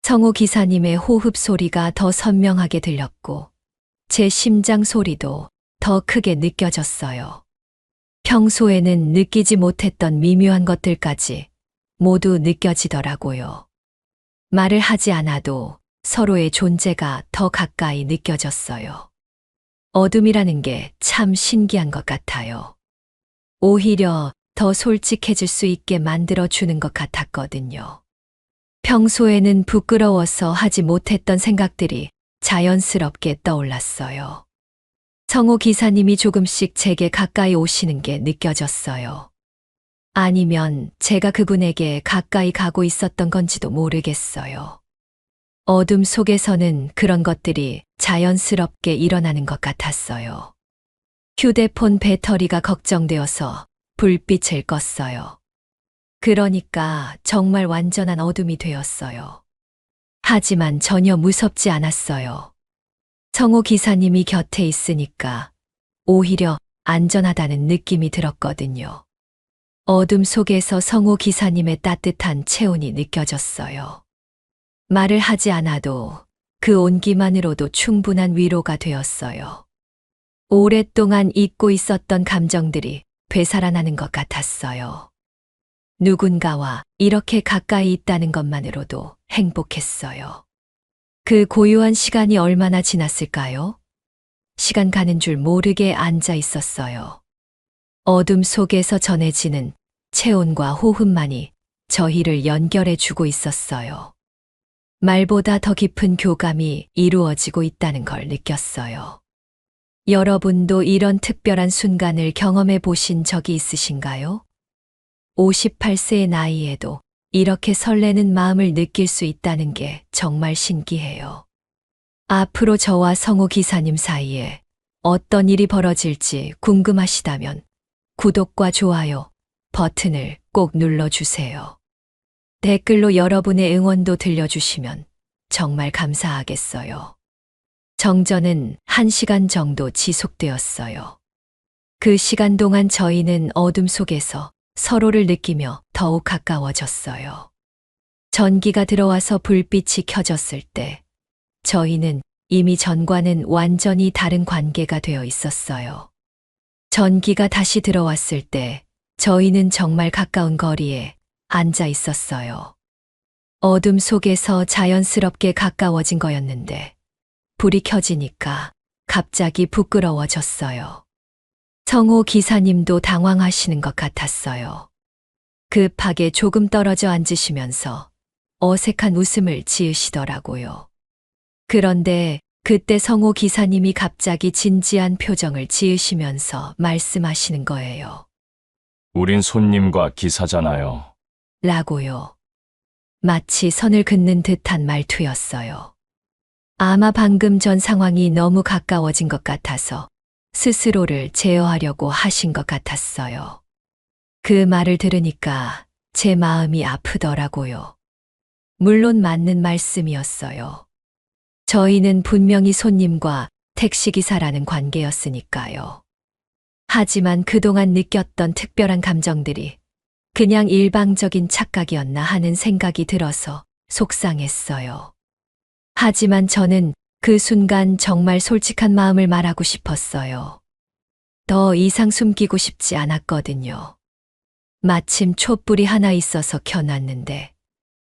성호 기사님의 호흡 소리가 더 선명하게 들렸고 제 심장 소리도 더 크게 느껴졌어요. 평소에는 느끼지 못했던 미묘한 것들까지 모두 느껴지더라고요. 말을 하지 않아도 서로의 존재가 더 가까이 느껴졌어요. 어둠이라는 게 참 신기한 것 같아요. 오히려 더 솔직해질 수 있게 만들어주는 것 같았거든요. 평소에는 부끄러워서 하지 못했던 생각들이 자연스럽게 떠올랐어요. 성호 기사님이 조금씩 제게 가까이 오시는 게 느껴졌어요. 아니면 제가 그분에게 가까이 가고 있었던 건지도 모르겠어요. 어둠 속에서는 그런 것들이 자연스럽게 일어나는 것 같았어요. 휴대폰 배터리가 걱정되어서 불빛을 껐어요. 그러니까 정말 완전한 어둠이 되었어요. 하지만 전혀 무섭지 않았어요. 성호 기사님이 곁에 있으니까 오히려 안전하다는 느낌이 들었거든요. 어둠 속에서 성호 기사님의 따뜻한 체온이 느껴졌어요. 말을 하지 않아도 그 온기만으로도 충분한 위로가 되었어요. 오랫동안 잊고 있었던 감정들이 되살아나는 것 같았어요. 누군가와 이렇게 가까이 있다는 것만으로도 행복했어요. 그 고요한 시간이 얼마나 지났을까요? 시간 가는 줄 모르게 앉아 있었어요. 어둠 속에서 전해지는 체온과 호흡만이 저희를 연결해 주고 있었어요. 말보다 더 깊은 교감이 이루어지고 있다는 걸 느꼈어요. 여러분도 이런 특별한 순간을 경험해 보신 적이 있으신가요? 58세의 나이에도 이렇게 설레는 마음을 느낄 수 있다는 게 정말 신기해요. 앞으로 저와 성호 기사님 사이에 어떤 일이 벌어질지 궁금하시다면 구독과 좋아요 버튼을 꼭 눌러주세요. 댓글로 여러분의 응원도 들려주시면 정말 감사하겠어요. 정전은 1시간 정도 지속되었어요. 그 시간 동안 저희는 어둠 속에서 서로를 느끼며 더욱 가까워졌어요. 전기가 들어와서 불빛이 켜졌을 때 저희는 이미 전과는 완전히 다른 관계가 되어 있었어요. 전기가 다시 들어왔을 때 저희는 정말 가까운 거리에 앉아 있었어요. 어둠 속에서 자연스럽게 가까워진 거였는데 불이 켜지니까 갑자기 부끄러워졌어요. 성호 기사님도 당황하시는 것 같았어요. 급하게 조금 떨어져 앉으시면서 어색한 웃음을 지으시더라고요. 그런데 그때 성호 기사님이 갑자기 진지한 표정을 지으시면서 말씀하시는 거예요. 우린 손님과 기사잖아요. 라고요. 마치 선을 긋는 듯한 말투였어요. 아마 방금 전 상황이 너무 가까워진 것 같아서 스스로를 제어하려고 하신 것 같았어요. 그 말을 들으니까 제 마음이 아프더라고요. 물론 맞는 말씀이었어요. 저희는 분명히 손님과 택시기사라는 관계였으니까요. 하지만 그동안 느꼈던 특별한 감정들이 그냥 일방적인 착각이었나 하는 생각이 들어서 속상했어요. 하지만 저는 그 순간 정말 솔직한 마음을 말하고 싶었어요. 더 이상 숨기고 싶지 않았거든요. 마침 촛불이 하나 있어서 켜놨는데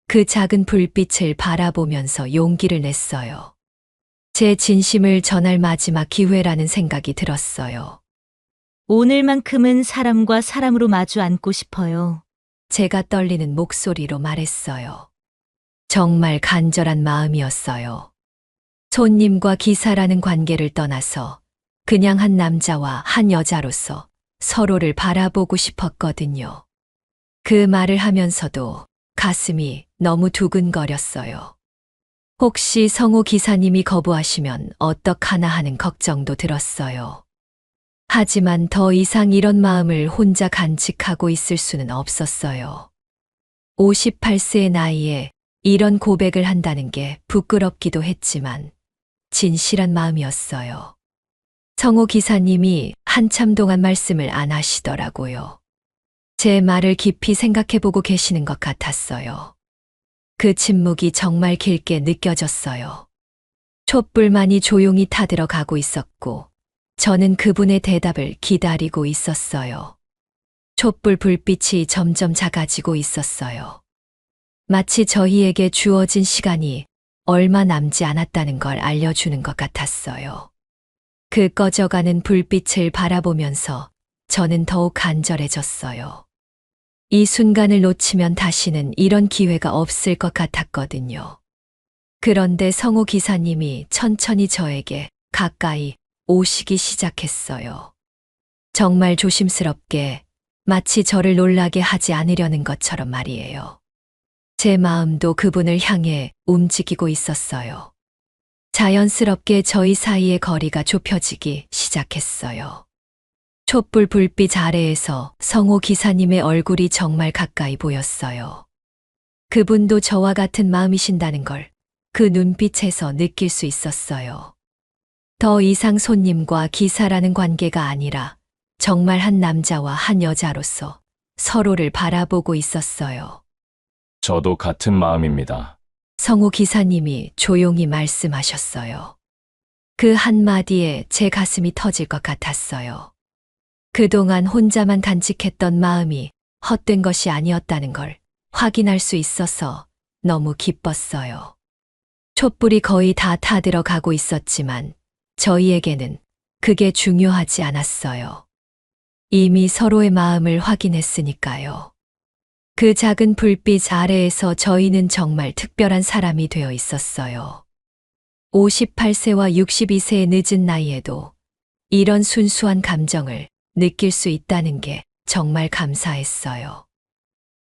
그 작은 불빛을 바라보면서 용기를 냈어요. 제 진심을 전할 마지막 기회라는 생각이 들었어요. 오늘만큼은 사람과 사람으로 마주 앉고 싶어요. 제가 떨리는 목소리로 말했어요. 정말 간절한 마음이었어요. 손님과 기사라는 관계를 떠나서 그냥 한 남자와 한 여자로서 서로를 바라보고 싶었거든요. 그 말을 하면서도 가슴이 너무 두근거렸어요. 혹시 성호 기사님이 거부하시면 어떡하나 하는 걱정도 들었어요. 하지만 더 이상 이런 마음을 혼자 간직하고 있을 수는 없었어요. 58세의 나이에 이런 고백을 한다는 게 부끄럽기도 했지만 진실한 마음이었어요. 성호 기사님이 한참 동안 말씀을 안 하시더라고요. 제 말을 깊이 생각해보고 계시는 것 같았어요. 그 침묵이 정말 길게 느껴졌어요. 촛불만이 조용히 타들어가고 있었고 저는 그분의 대답을 기다리고 있었어요. 촛불 불빛이 점점 작아지고 있었어요. 마치 저희에게 주어진 시간이 얼마 남지 않았다는 걸 알려주는 것 같았어요. 그 꺼져가는 불빛을 바라보면서 저는 더욱 간절해졌어요. 이 순간을 놓치면 다시는 이런 기회가 없을 것 같았거든요. 그런데 성호 기사님이 천천히 저에게 가까이 오시기 시작했어요. 정말 조심스럽게, 마치 저를 놀라게 하지 않으려는 것처럼 말이에요. 제 마음도 그분을 향해 움직이고 있었어요. 자연스럽게 저희 사이의 거리가 좁혀지기 시작했어요. 촛불 불빛 아래에서 성호 기사님의 얼굴이 정말 가까이 보였어요. 그분도 저와 같은 마음이신다는 걸 그 눈빛에서 느낄 수 있었어요. 더 이상 손님과 기사라는 관계가 아니라 정말 한 남자와 한 여자로서 서로를 바라보고 있었어요. 저도 같은 마음입니다. 성호 기사님이 조용히 말씀하셨어요. 그 한마디에 제 가슴이 터질 것 같았어요. 그동안 혼자만 간직했던 마음이 헛된 것이 아니었다는 걸 확인할 수 있어서 너무 기뻤어요. 촛불이 거의 다 타들어가고 있었지만 저희에게는 그게 중요하지 않았어요. 이미 서로의 마음을 확인했으니까요. 그 작은 불빛 아래에서 저희는 정말 특별한 사람이 되어 있었어요. 58세와 62세의 늦은 나이에도 이런 순수한 감정을 느낄 수 있다는 게 정말 감사했어요.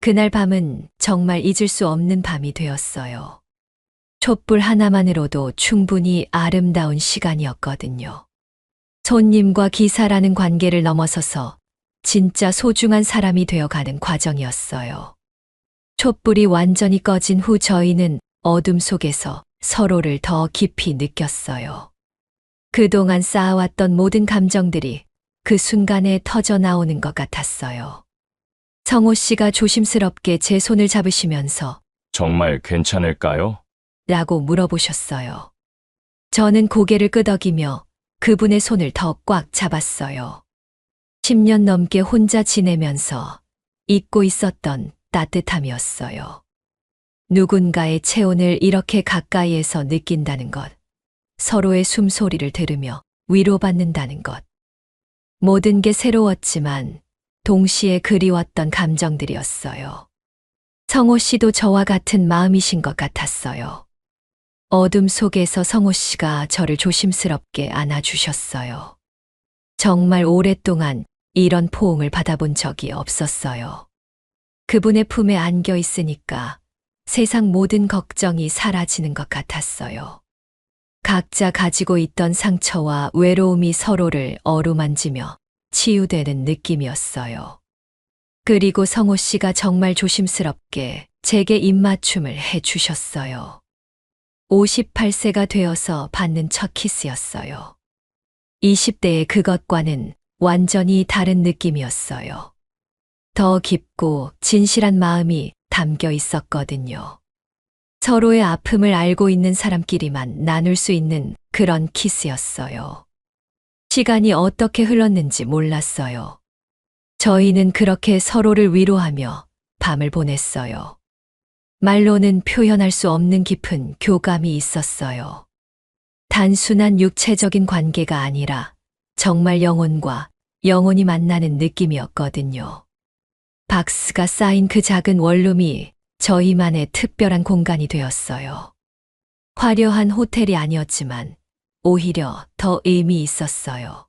그날 밤은 정말 잊을 수 없는 밤이 되었어요. 촛불 하나만으로도 충분히 아름다운 시간이었거든요. 손님과 기사라는 관계를 넘어서서 진짜 소중한 사람이 되어가는 과정이었어요. 촛불이 완전히 꺼진 후 저희는 어둠 속에서 서로를 더 깊이 느꼈어요. 그동안 쌓아왔던 모든 감정들이 그 순간에 터져 나오는 것 같았어요. 성호 씨가 조심스럽게 제 손을 잡으시면서 정말 괜찮을까요? 라고 물어보셨어요. 저는 고개를 끄덕이며 그분의 손을 더 꽉 잡았어요. 10년 넘게 혼자 지내면서 잊고 있었던 따뜻함이었어요. 누군가의 체온을 이렇게 가까이에서 느낀다는 것, 서로의 숨소리를 들으며 위로받는다는 것. 모든 게 새로웠지만 동시에 그리웠던 감정들이었어요. 성호 씨도 저와 같은 마음이신 것 같았어요. 어둠 속에서 성호 씨가 저를 조심스럽게 안아주셨어요. 정말 오랫동안 이런 포옹을 받아본 적이 없었어요. 그분의 품에 안겨 있으니까 세상 모든 걱정이 사라지는 것 같았어요. 각자 가지고 있던 상처와 외로움이 서로를 어루만지며 치유되는 느낌이었어요. 그리고 성호 씨가 정말 조심스럽게 제게 입맞춤을 해 주셨어요. 58세가 되어서 받는 첫 키스였어요. 20대의 그것과는 완전히 다른 느낌이었어요. 더 깊고 진실한 마음이 담겨 있었거든요. 서로의 아픔을 알고 있는 사람끼리만 나눌 수 있는 그런 키스였어요. 시간이 어떻게 흘렀는지 몰랐어요. 저희는 그렇게 서로를 위로하며 밤을 보냈어요. 말로는 표현할 수 없는 깊은 교감이 있었어요. 단순한 육체적인 관계가 아니라 정말 영혼과 영혼이 만나는 느낌이었거든요. 박스가 쌓인 그 작은 원룸이 저희만의 특별한 공간이 되었어요. 화려한 호텔이 아니었지만 오히려 더 의미 있었어요.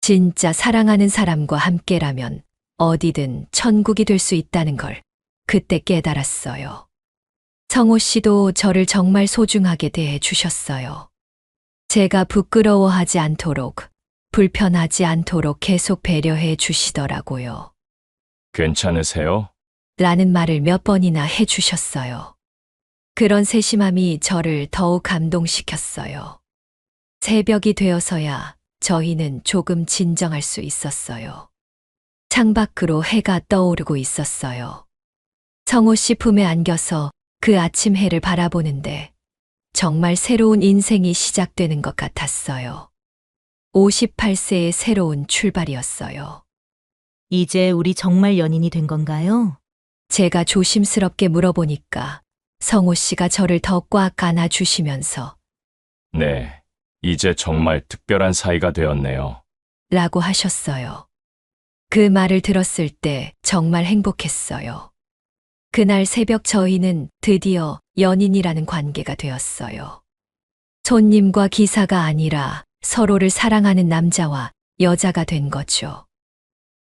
진짜 사랑하는 사람과 함께라면 어디든 천국이 될 수 있다는 걸 그때 깨달았어요. 성호 씨도 저를 정말 소중하게 대해 주셨어요. 제가 부끄러워하지 않도록, 불편하지 않도록 계속 배려해 주시더라고요. 괜찮으세요? 라는 말을 몇 번이나 해 주셨어요. 그런 세심함이 저를 더욱 감동시켰어요. 새벽이 되어서야 저희는 조금 진정할 수 있었어요. 창밖으로 해가 떠오르고 있었어요. 성호 씨 품에 안겨서 그 아침 해를 바라보는데 정말 새로운 인생이 시작되는 것 같았어요. 58세의 새로운 출발이었어요. 이제 우리 정말 연인이 된 건가요? 제가 조심스럽게 물어보니까 성호 씨가 저를 더 꽉 안아주시면서 네, 이제 정말 특별한 사이가 되었네요. 라고 하셨어요. 그 말을 들었을 때 정말 행복했어요. 그날 새벽 저희는 드디어 연인이라는 관계가 되었어요. 손님과 기사가 아니라 서로를 사랑하는 남자와 여자가 된 거죠.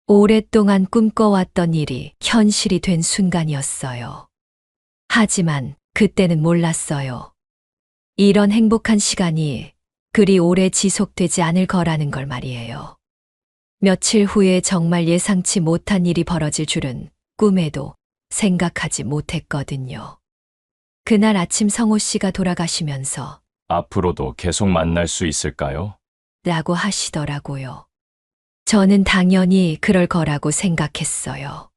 오랫동안 꿈꿔왔던 일이 현실이 된 순간이었어요. 하지만 그때는 몰랐어요. 이런 행복한 시간이 그리 오래 지속되지 않을 거라는 걸 말이에요. 며칠 후에 정말 예상치 못한 일이 벌어질 줄은 꿈에도 생각하지 못했거든요. 그날 아침 성호 씨가 돌아가시면서 앞으로도 계속 만날 수 있을까요? 라고 하시더라고요. 저는 당연히 그럴 거라고 생각했어요.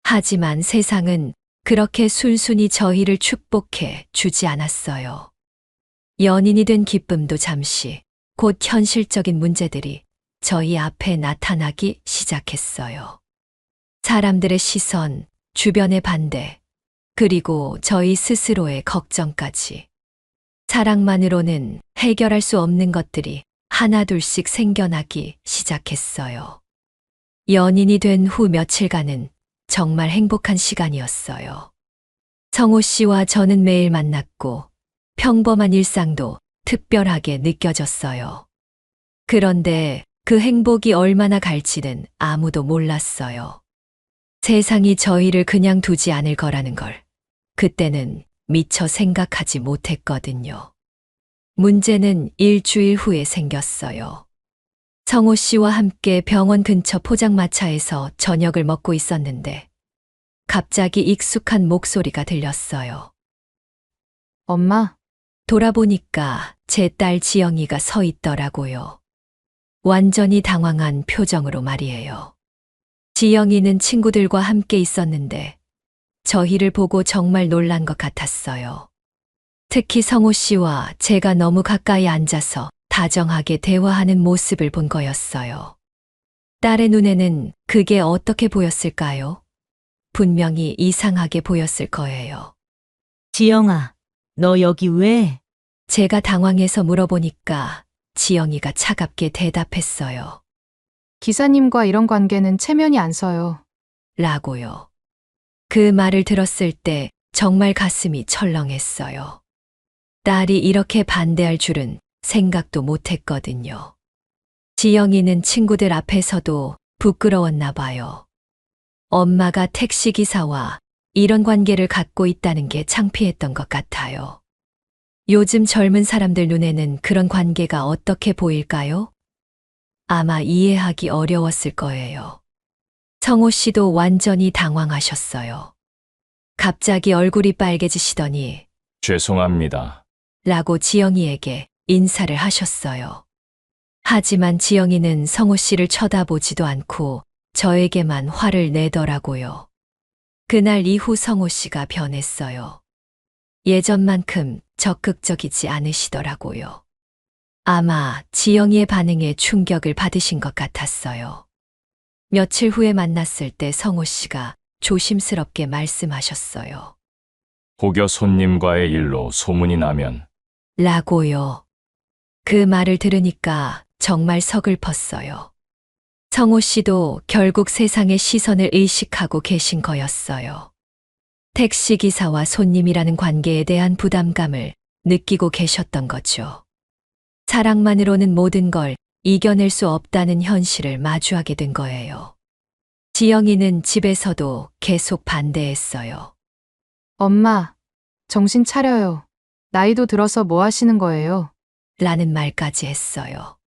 하지만 세상은 그렇게 순순히 저희를 축복해 주지 않았어요. 연인이 된 기쁨도 잠시, 곧 현실적인 문제들이 저희 앞에 나타나기 시작했어요. 사람들의 시선, 주변의 반대, 그리고 저희 스스로의 걱정까지. 사랑만으로는 해결할 수 없는 것들이 하나둘씩 생겨나기 시작했어요. 연인이 된 후 며칠간은 정말 행복한 시간이었어요. 성호 씨와 저는 매일 만났고 평범한 일상도 특별하게 느껴졌어요. 그런데 그 행복이 얼마나 갈지는 아무도 몰랐어요. 세상이 저희를 그냥 두지 않을 거라는 걸 그때는 미처 생각하지 못했거든요. 문제는 일주일 후에 생겼어요. 성호 씨와 함께 병원 근처 포장마차에서 저녁을 먹고 있었는데 갑자기 익숙한 목소리가 들렸어요. 엄마, 돌아보니까 제 딸 지영이가 서 있더라고요. 완전히 당황한 표정으로 말이에요. 지영이는 친구들과 함께 있었는데 저희를 보고 정말 놀란 것 같았어요. 특히 성호 씨와 제가 너무 가까이 앉아서 다정하게 대화하는 모습을 본 거였어요. 딸의 눈에는 그게 어떻게 보였을까요? 분명히 이상하게 보였을 거예요. 지영아, 너 여기 왜? 제가 당황해서 물어보니까 지영이가 차갑게 대답했어요. 기사님과 이런 관계는 체면이 안 서요. 라고요. 그 말을 들었을 때 정말 가슴이 철렁했어요. 딸이 이렇게 반대할 줄은 생각도 못했거든요. 지영이는 친구들 앞에서도 부끄러웠나 봐요. 엄마가 택시기사와 이런 관계를 갖고 있다는 게 창피했던 것 같아요. 요즘 젊은 사람들 눈에는 그런 관계가 어떻게 보일까요? 아마 이해하기 어려웠을 거예요. 성호 씨도 완전히 당황하셨어요. 갑자기 얼굴이 빨개지시더니 죄송합니다. 라고 지영이에게 인사를 하셨어요. 하지만 지영이는 성호 씨를 쳐다보지도 않고 저에게만 화를 내더라고요. 그날 이후 성호 씨가 변했어요. 예전만큼 적극적이지 않으시더라고요. 아마 지영이의 반응에 충격을 받으신 것 같았어요. 며칠 후에 만났을 때 성호 씨가 조심스럽게 말씀하셨어요. 혹여 손님과의 일로 소문이 나면 라고요. 그 말을 들으니까 정말 서글펐어요. 성호 씨도 결국 세상의 시선을 의식하고 계신 거였어요. 택시기사와 손님이라는 관계에 대한 부담감을 느끼고 계셨던 거죠. 사랑만으로는 모든 걸 이겨낼 수 없다는 현실을 마주하게 된 거예요. 지영이는 집에서도 계속 반대했어요. 엄마, 정신 차려요. 나이도 들어서 뭐 하시는 거예요? 라는 말까지 했어요.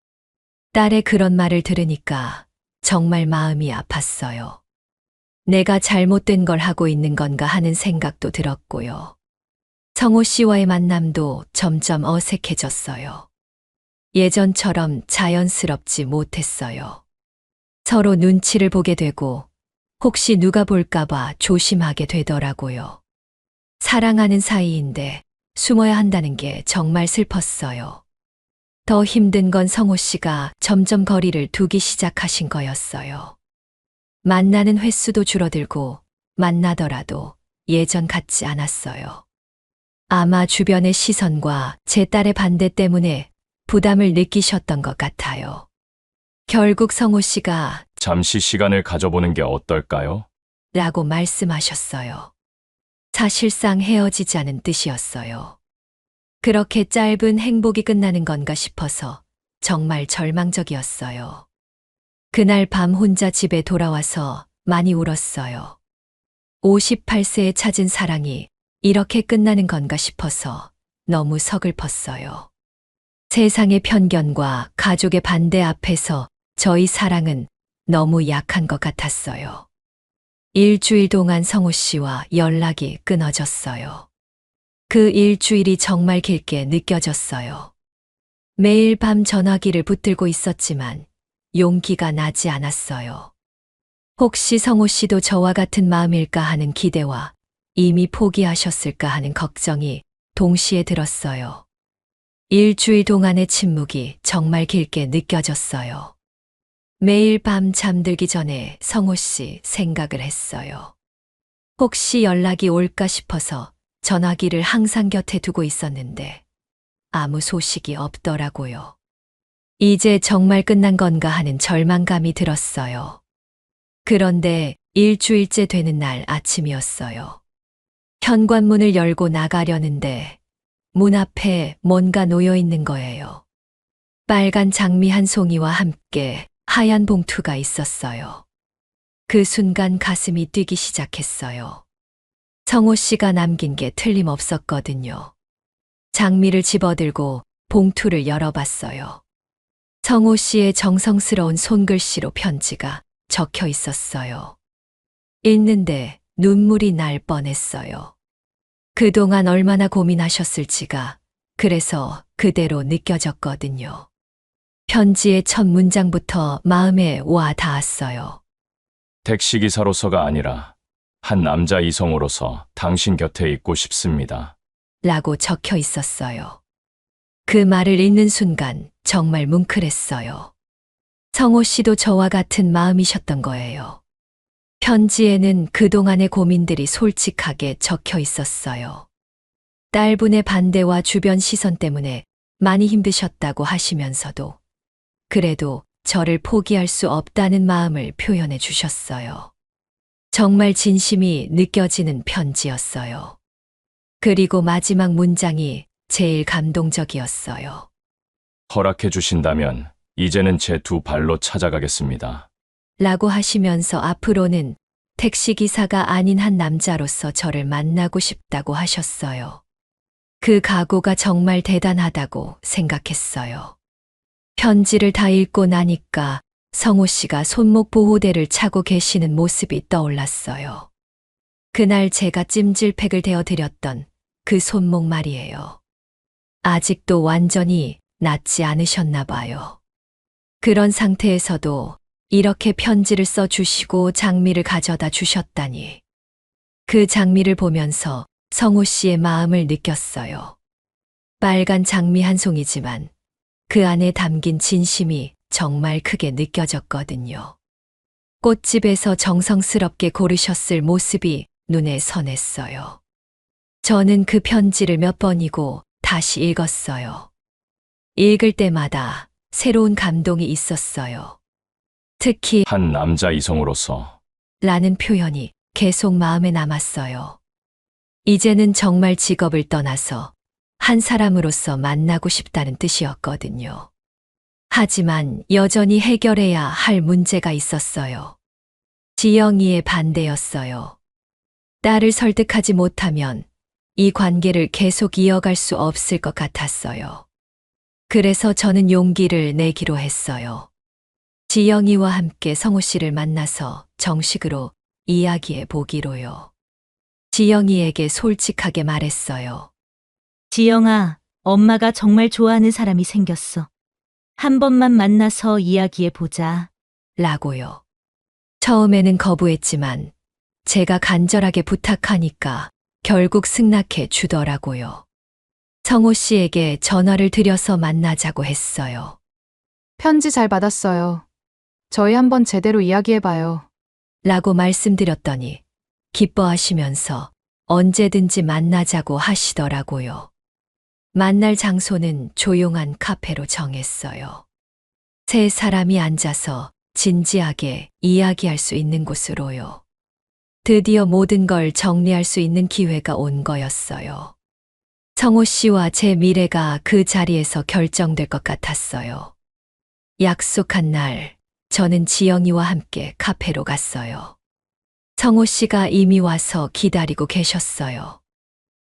딸의 그런 말을 들으니까 정말 마음이 아팠어요. 내가 잘못된 걸 하고 있는 건가 하는 생각도 들었고요. 성호 씨와의 만남도 점점 어색해졌어요. 예전처럼 자연스럽지 못했어요. 서로 눈치를 보게 되고 혹시 누가 볼까봐 조심하게 되더라고요. 사랑하는 사이인데 숨어야 한다는 게 정말 슬펐어요. 더 힘든 건 성호 씨가 점점 거리를 두기 시작하신 거였어요. 만나는 횟수도 줄어들고 만나더라도 예전 같지 않았어요. 아마 주변의 시선과 제 딸의 반대 때문에 부담을 느끼셨던 것 같아요. 결국 성호 씨가 잠시 시간을 가져보는 게 어떨까요? 라고 말씀하셨어요. 사실상 헤어지자는 뜻이었어요. 그렇게 짧은 행복이 끝나는 건가 싶어서 정말 절망적이었어요. 그날 밤 혼자 집에 돌아와서 많이 울었어요. 58세에 찾은 사랑이 이렇게 끝나는 건가 싶어서 너무 서글펐어요. 세상의 편견과 가족의 반대 앞에서 저희 사랑은 너무 약한 것 같았어요. 일주일 동안 성호 씨와 연락이 끊어졌어요. 그 일주일이 정말 길게 느껴졌어요. 매일 밤 전화기를 붙들고 있었지만 용기가 나지 않았어요. 혹시 성호 씨도 저와 같은 마음일까 하는 기대와 이미 포기하셨을까 하는 걱정이 동시에 들었어요. 일주일 동안의 침묵이 정말 길게 느껴졌어요. 매일 밤 잠들기 전에 성호 씨 생각을 했어요. 혹시 연락이 올까 싶어서 전화기를 항상 곁에 두고 있었는데 아무 소식이 없더라고요. 이제 정말 끝난 건가 하는 절망감이 들었어요. 그런데 일주일째 되는 날 아침이었어요. 현관문을 열고 나가려는데 문 앞에 뭔가 놓여 있는 거예요. 빨간 장미 한 송이와 함께 하얀 봉투가 있었어요. 그 순간 가슴이 뛰기 시작했어요. 성호 씨가 남긴 게 틀림없었거든요. 장미를 집어들고 봉투를 열어봤어요. 성호 씨의 정성스러운 손글씨로 편지가 적혀 있었어요. 읽는데 눈물이 날 뻔했어요. 그동안 얼마나 고민하셨을지가 그래서 그대로 느껴졌거든요. 편지의 첫 문장부터 마음에 와 닿았어요. 택시기사로서가 아니라 한 남자 이성으로서 당신 곁에 있고 싶습니다. 라고 적혀 있었어요. 그 말을 읽는 순간 정말 뭉클했어요. 성호 씨도 저와 같은 마음이셨던 거예요. 편지에는 그동안의 고민들이 솔직하게 적혀 있었어요. 딸분의 반대와 주변 시선 때문에 많이 힘드셨다고 하시면서도 그래도 저를 포기할 수 없다는 마음을 표현해 주셨어요. 정말 진심이 느껴지는 편지였어요. 그리고 마지막 문장이 제일 감동적이었어요. 허락해 주신다면 이제는 제 두 발로 찾아가겠습니다. 라고 하시면서 앞으로는 택시기사가 아닌 한 남자로서 저를 만나고 싶다고 하셨어요. 그 각오가 정말 대단하다고 생각했어요. 편지를 다 읽고 나니까 성호 씨가 손목 보호대를 차고 계시는 모습이 떠올랐어요. 그날 제가 찜질팩을 대어드렸던 그 손목 말이에요. 아직도 완전히 낫지 않으셨나 봐요. 그런 상태에서도 이렇게 편지를 써주시고 장미를 가져다 주셨다니. 그 장미를 보면서 성호 씨의 마음을 느꼈어요. 빨간 장미 한 송이지만 그 안에 담긴 진심이 정말 크게 느껴졌거든요. 꽃집에서 정성스럽게 고르셨을 모습이 눈에 선했어요. 저는 그 편지를 몇 번이고 다시 읽었어요. 읽을 때마다 새로운 감동이 있었어요. 특히 한 남자 이성으로서 라는 표현이 계속 마음에 남았어요. 이제는 정말 직업을 떠나서 한 사람으로서 만나고 싶다는 뜻이었거든요. 하지만 여전히 해결해야 할 문제가 있었어요. 지영이의 반대였어요. 딸을 설득하지 못하면 이 관계를 계속 이어갈 수 없을 것 같았어요. 그래서 저는 용기를 내기로 했어요. 지영이와 함께 성호 씨를 만나서 정식으로 이야기해 보기로요. 지영이에게 솔직하게 말했어요. 지영아, 엄마가 정말 좋아하는 사람이 생겼어. 한 번만 만나서 이야기해 보자. 라고요. 처음에는 거부했지만 제가 간절하게 부탁하니까 결국 승낙해 주더라고요. 성호 씨에게 전화를 드려서 만나자고 했어요. 편지 잘 받았어요. 저희 한번 제대로 이야기해봐요. 라고 말씀드렸더니 기뻐하시면서 언제든지 만나자고 하시더라고요. 만날 장소는 조용한 카페로 정했어요. 세 사람이 앉아서 진지하게 이야기할 수 있는 곳으로요. 드디어 모든 걸 정리할 수 있는 기회가 온 거였어요. 성호 씨와 제 미래가 그 자리에서 결정될 것 같았어요. 약속한 날, 저는 지영이와 함께 카페로 갔어요. 성호 씨가 이미 와서 기다리고 계셨어요.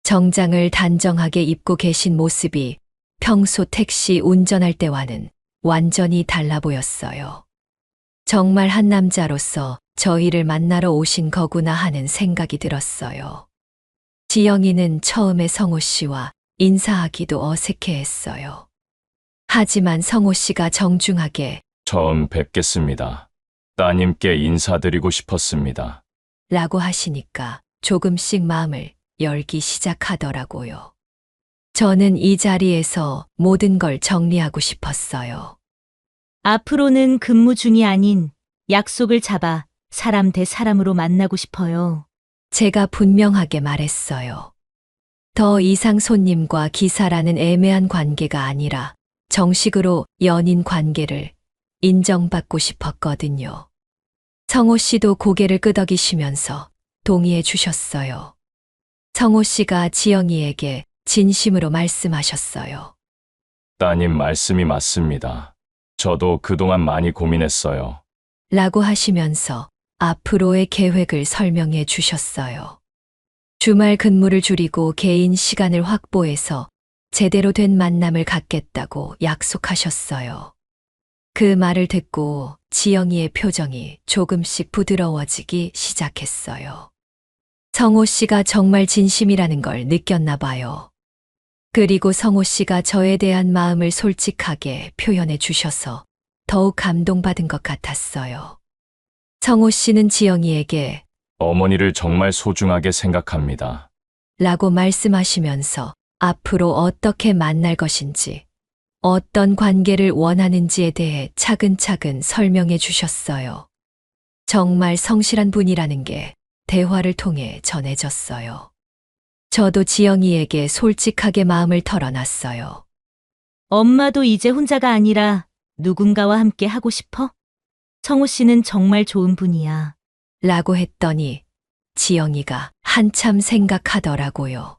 정장을 단정하게 입고 계신 모습이 평소 택시 운전할 때와는 완전히 달라 보였어요. 정말 한 남자로서 저희를 만나러 오신 거구나 하는 생각이 들었어요. 지영이는 처음에 성호 씨와 인사하기도 어색해했어요. 하지만 성호 씨가 정중하게 처음 뵙겠습니다. 따님께 인사드리고 싶었습니다. 라고 하시니까 조금씩 마음을 열기 시작하더라고요. 저는 이 자리에서 모든 걸 정리하고 싶었어요. 앞으로는 근무 중이 아닌 약속을 잡아 사람 대 사람으로 만나고 싶어요. 제가 분명하게 말했어요. 더 이상 손님과 기사라는 애매한 관계가 아니라 정식으로 연인 관계를 인정받고 싶었거든요. 성호 씨도 고개를 끄덕이시면서 동의해 주셨어요. 성호 씨가 지영이에게 진심으로 말씀하셨어요. 따님 말씀이 맞습니다. 저도 그동안 많이 고민했어요. 라고 하시면서 앞으로의 계획을 설명해 주셨어요. 주말 근무를 줄이고 개인 시간을 확보해서 제대로 된 만남을 갖겠다고 약속하셨어요. 그 말을 듣고 지영이의 표정이 조금씩 부드러워지기 시작했어요. 성호 씨가 정말 진심이라는 걸 느꼈나 봐요. 그리고 성호 씨가 저에 대한 마음을 솔직하게 표현해 주셔서 더욱 감동받은 것 같았어요. 성호 씨는 지영이에게 어머니를 정말 소중하게 생각합니다. 라고 말씀하시면서 앞으로 어떻게 만날 것인지, 어떤 관계를 원하는지에 대해 차근차근 설명해 주셨어요. 정말 성실한 분이라는 게 대화를 통해 전해졌어요. 저도 지영이에게 솔직하게 마음을 털어놨어요. 엄마도 이제 혼자가 아니라 누군가와 함께 하고 싶어? 성호 씨는 정말 좋은 분이야. 라고 했더니 지영이가 한참 생각하더라고요.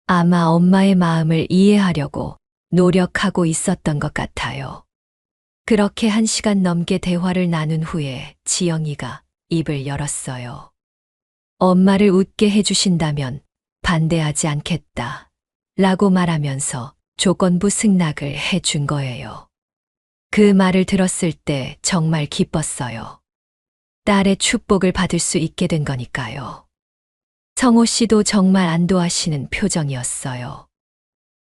아마 엄마의 마음을 이해하려고 노력하고 있었던 것 같아요. 그렇게 1시간 넘게 대화를 나눈 후에 지영이가 입을 열었어요. 엄마를 웃게 해주신다면 반대하지 않겠다. 라고 말하면서 조건부 승낙을 해준 거예요. 그 말을 들었을 때 정말 기뻤어요. 딸의 축복을 받을 수 있게 된 거니까요. 성호 씨도 정말 안도하시는 표정이었어요.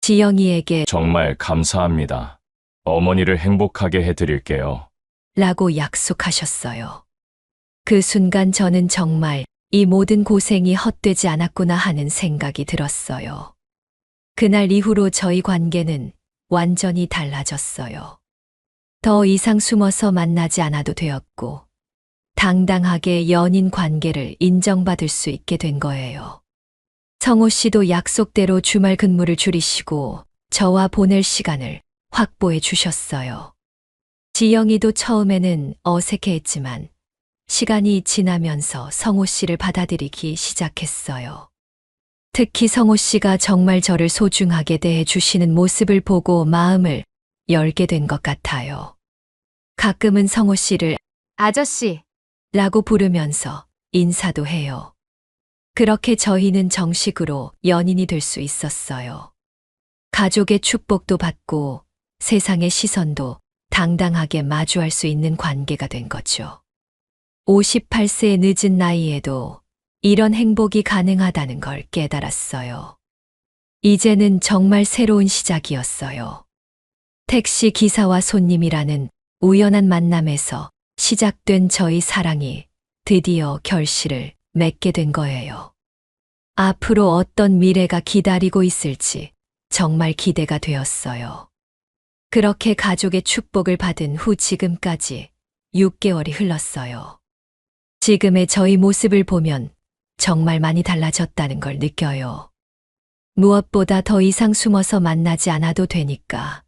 지영이에게 정말 감사합니다. 어머니를 행복하게 해드릴게요. 라고 약속하셨어요. 그 순간 저는 정말 이 모든 고생이 헛되지 않았구나 하는 생각이 들었어요. 그날 이후로 저희 관계는 완전히 달라졌어요. 더 이상 숨어서 만나지 않아도 되었고, 당당하게 연인 관계를 인정받을 수 있게 된 거예요. 성호 씨도 약속대로 주말 근무를 줄이시고 저와 보낼 시간을 확보해 주셨어요. 지영이도 처음에는 어색해했지만 시간이 지나면서 성호 씨를 받아들이기 시작했어요. 특히 성호 씨가 정말 저를 소중하게 대해 주시는 모습을 보고 마음을 열게 된 것 같아요. 가끔은 성호 씨를 아저씨, 라고 부르면서 인사도 해요. 그렇게 저희는 정식으로 연인이 될 수 있었어요. 가족의 축복도 받고 세상의 시선도 당당하게 마주할 수 있는 관계가 된 거죠. 58세의 늦은 나이에도 이런 행복이 가능하다는 걸 깨달았어요. 이제는 정말 새로운 시작이었어요. 택시 기사와 손님이라는 우연한 만남에서 시작된 저희 사랑이 드디어 결실을 맺게 된 거예요. 앞으로 어떤 미래가 기다리고 있을지 정말 기대가 되었어요. 그렇게 가족의 축복을 받은 후 지금까지 6개월이 흘렀어요. 지금의 저희 모습을 보면 정말 많이 달라졌다는 걸 느껴요. 무엇보다 더 이상 숨어서 만나지 않아도 되니까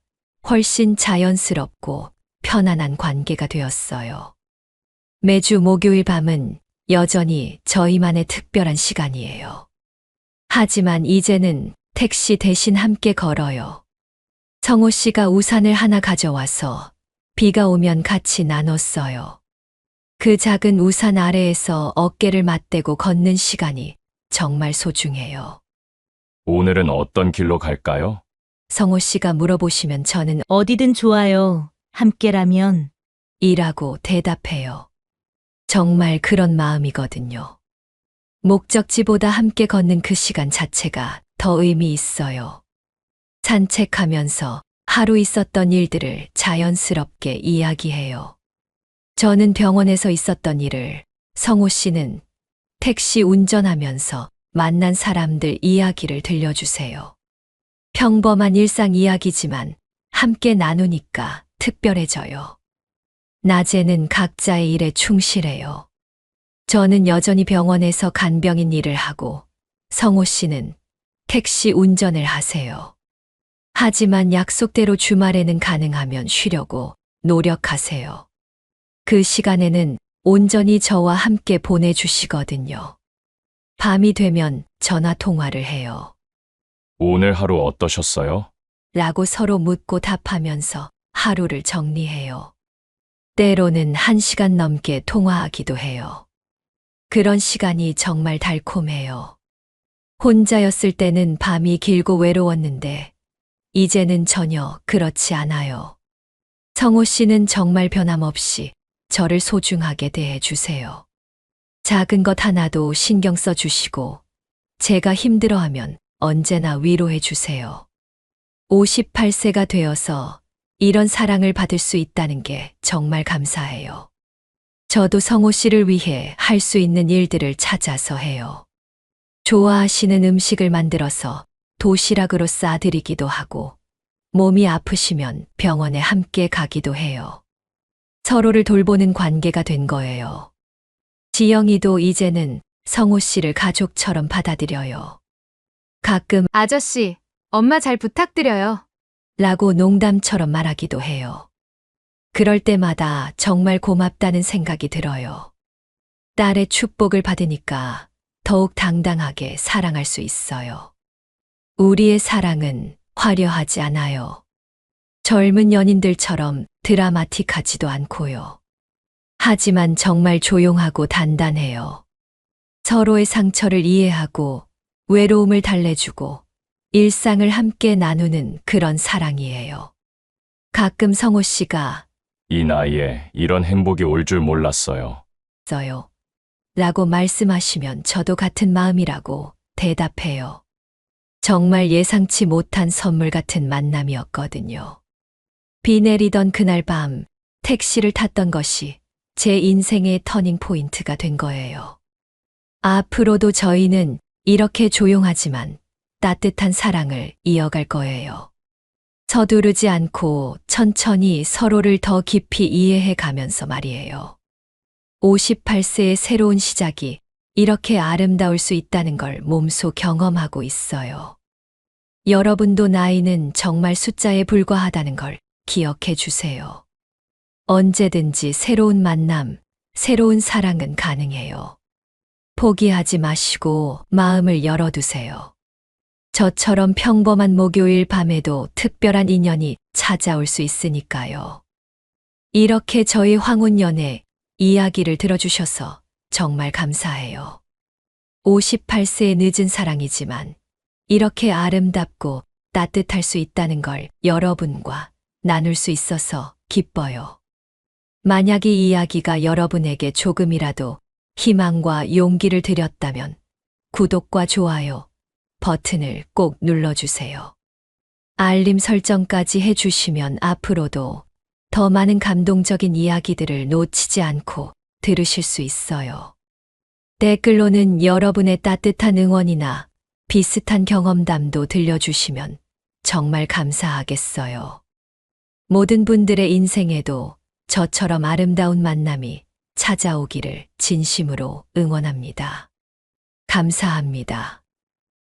훨씬 자연스럽고 편안한 관계가 되었어요. 매주 목요일 밤은 여전히 저희만의 특별한 시간이에요. 하지만 이제는 택시 대신 함께 걸어요. 성호 씨가 우산을 하나 가져와서 비가 오면 같이 나눴어요. 그 작은 우산 아래에서 어깨를 맞대고 걷는 시간이 정말 소중해요. 오늘은 어떤 길로 갈까요? 성호 씨가 물어보시면 저는 어디든 좋아요. 함께라면. 이라고 대답해요. 정말 그런 마음이거든요. 목적지보다 함께 걷는 그 시간 자체가 더 의미 있어요. 산책하면서 하루 있었던 일들을 자연스럽게 이야기해요. 저는 병원에서 있었던 일을, 성호 씨는 택시 운전하면서 만난 사람들 이야기를 들려주세요. 평범한 일상 이야기지만 함께 나누니까 특별해져요. 낮에는 각자의 일에 충실해요. 저는 여전히 병원에서 간병인 일을 하고 성호 씨는 택시 운전을 하세요. 하지만 약속대로 주말에는 가능하면 쉬려고 노력하세요. 그 시간에는 온전히 저와 함께 보내주시거든요. 밤이 되면 전화 통화를 해요. 오늘 하루 어떠셨어요? 라고 서로 묻고 답하면서 하루를 정리해요. 때로는 1시간 넘게 통화하기도 해요. 그런 시간이 정말 달콤해요. 혼자였을 때는 밤이 길고 외로웠는데 이제는 전혀 그렇지 않아요. 성호 씨는 정말 변함없이 저를 소중하게 대해주세요. 작은 것 하나도 신경 써주시고 제가 힘들어하면 언제나 위로해주세요. 58세가 되어서 이런 사랑을 받을 수 있다는 게 정말 감사해요. 저도 성호 씨를 위해 할 수 있는 일들을 찾아서 해요. 좋아하시는 음식을 만들어서 도시락으로 싸드리기도 하고, 몸이 아프시면 병원에 함께 가기도 해요. 서로를 돌보는 관계가 된 거예요. 지영이도 이제는 성호 씨를 가족처럼 받아들여요. 가끔 아저씨, 엄마 잘 부탁드려요. 라고 농담처럼 말하기도 해요. 그럴 때마다 정말 고맙다는 생각이 들어요. 딸의 축복을 받으니까 더욱 당당하게 사랑할 수 있어요. 우리의 사랑은 화려하지 않아요. 젊은 연인들처럼 드라마틱하지도 않고요. 하지만 정말 조용하고 단단해요. 서로의 상처를 이해하고 외로움을 달래주고 일상을 함께 나누는 그런 사랑이에요. 가끔 성호 씨가 이 나이에 이런 행복이 올 줄 몰랐어요. 써요. 라고 말씀하시면 저도 같은 마음이라고 대답해요. 정말 예상치 못한 선물 같은 만남이었거든요. 비 내리던 그날 밤 택시를 탔던 것이 제 인생의 터닝 포인트가 된 거예요. 앞으로도 저희는 이렇게 조용하지만 따뜻한 사랑을 이어갈 거예요. 서두르지 않고 천천히 서로를 더 깊이 이해해 가면서 말이에요. 58세의 새로운 시작이 이렇게 아름다울 수 있다는 걸 몸소 경험하고 있어요. 여러분도 나이는 정말 숫자에 불과하다는 걸 기억해 주세요. 언제든지 새로운 만남, 새로운 사랑은 가능해요. 포기하지 마시고 마음을 열어두세요. 저처럼 평범한 목요일 밤에도 특별한 인연이 찾아올 수 있으니까요. 이렇게 저희 황혼연애 이야기를 들어주셔서 정말 감사해요. 58세의 늦은 사랑이지만 이렇게 아름답고 따뜻할 수 있다는 걸 여러분과 나눌 수 있어서 기뻐요. 만약 이 이야기가 여러분에게 조금이라도 희망과 용기를 드렸다면 구독과 좋아요 버튼을 꼭 눌러주세요. 알림 설정까지 해주시면 앞으로도 더 많은 감동적인 이야기들을 놓치지 않고 들으실 수 있어요. 댓글로는 여러분의 따뜻한 응원이나 비슷한 경험담도 들려주시면 정말 감사하겠어요. 모든 분들의 인생에도 저처럼 아름다운 만남이 찾아오기를 진심으로 응원합니다. 감사합니다.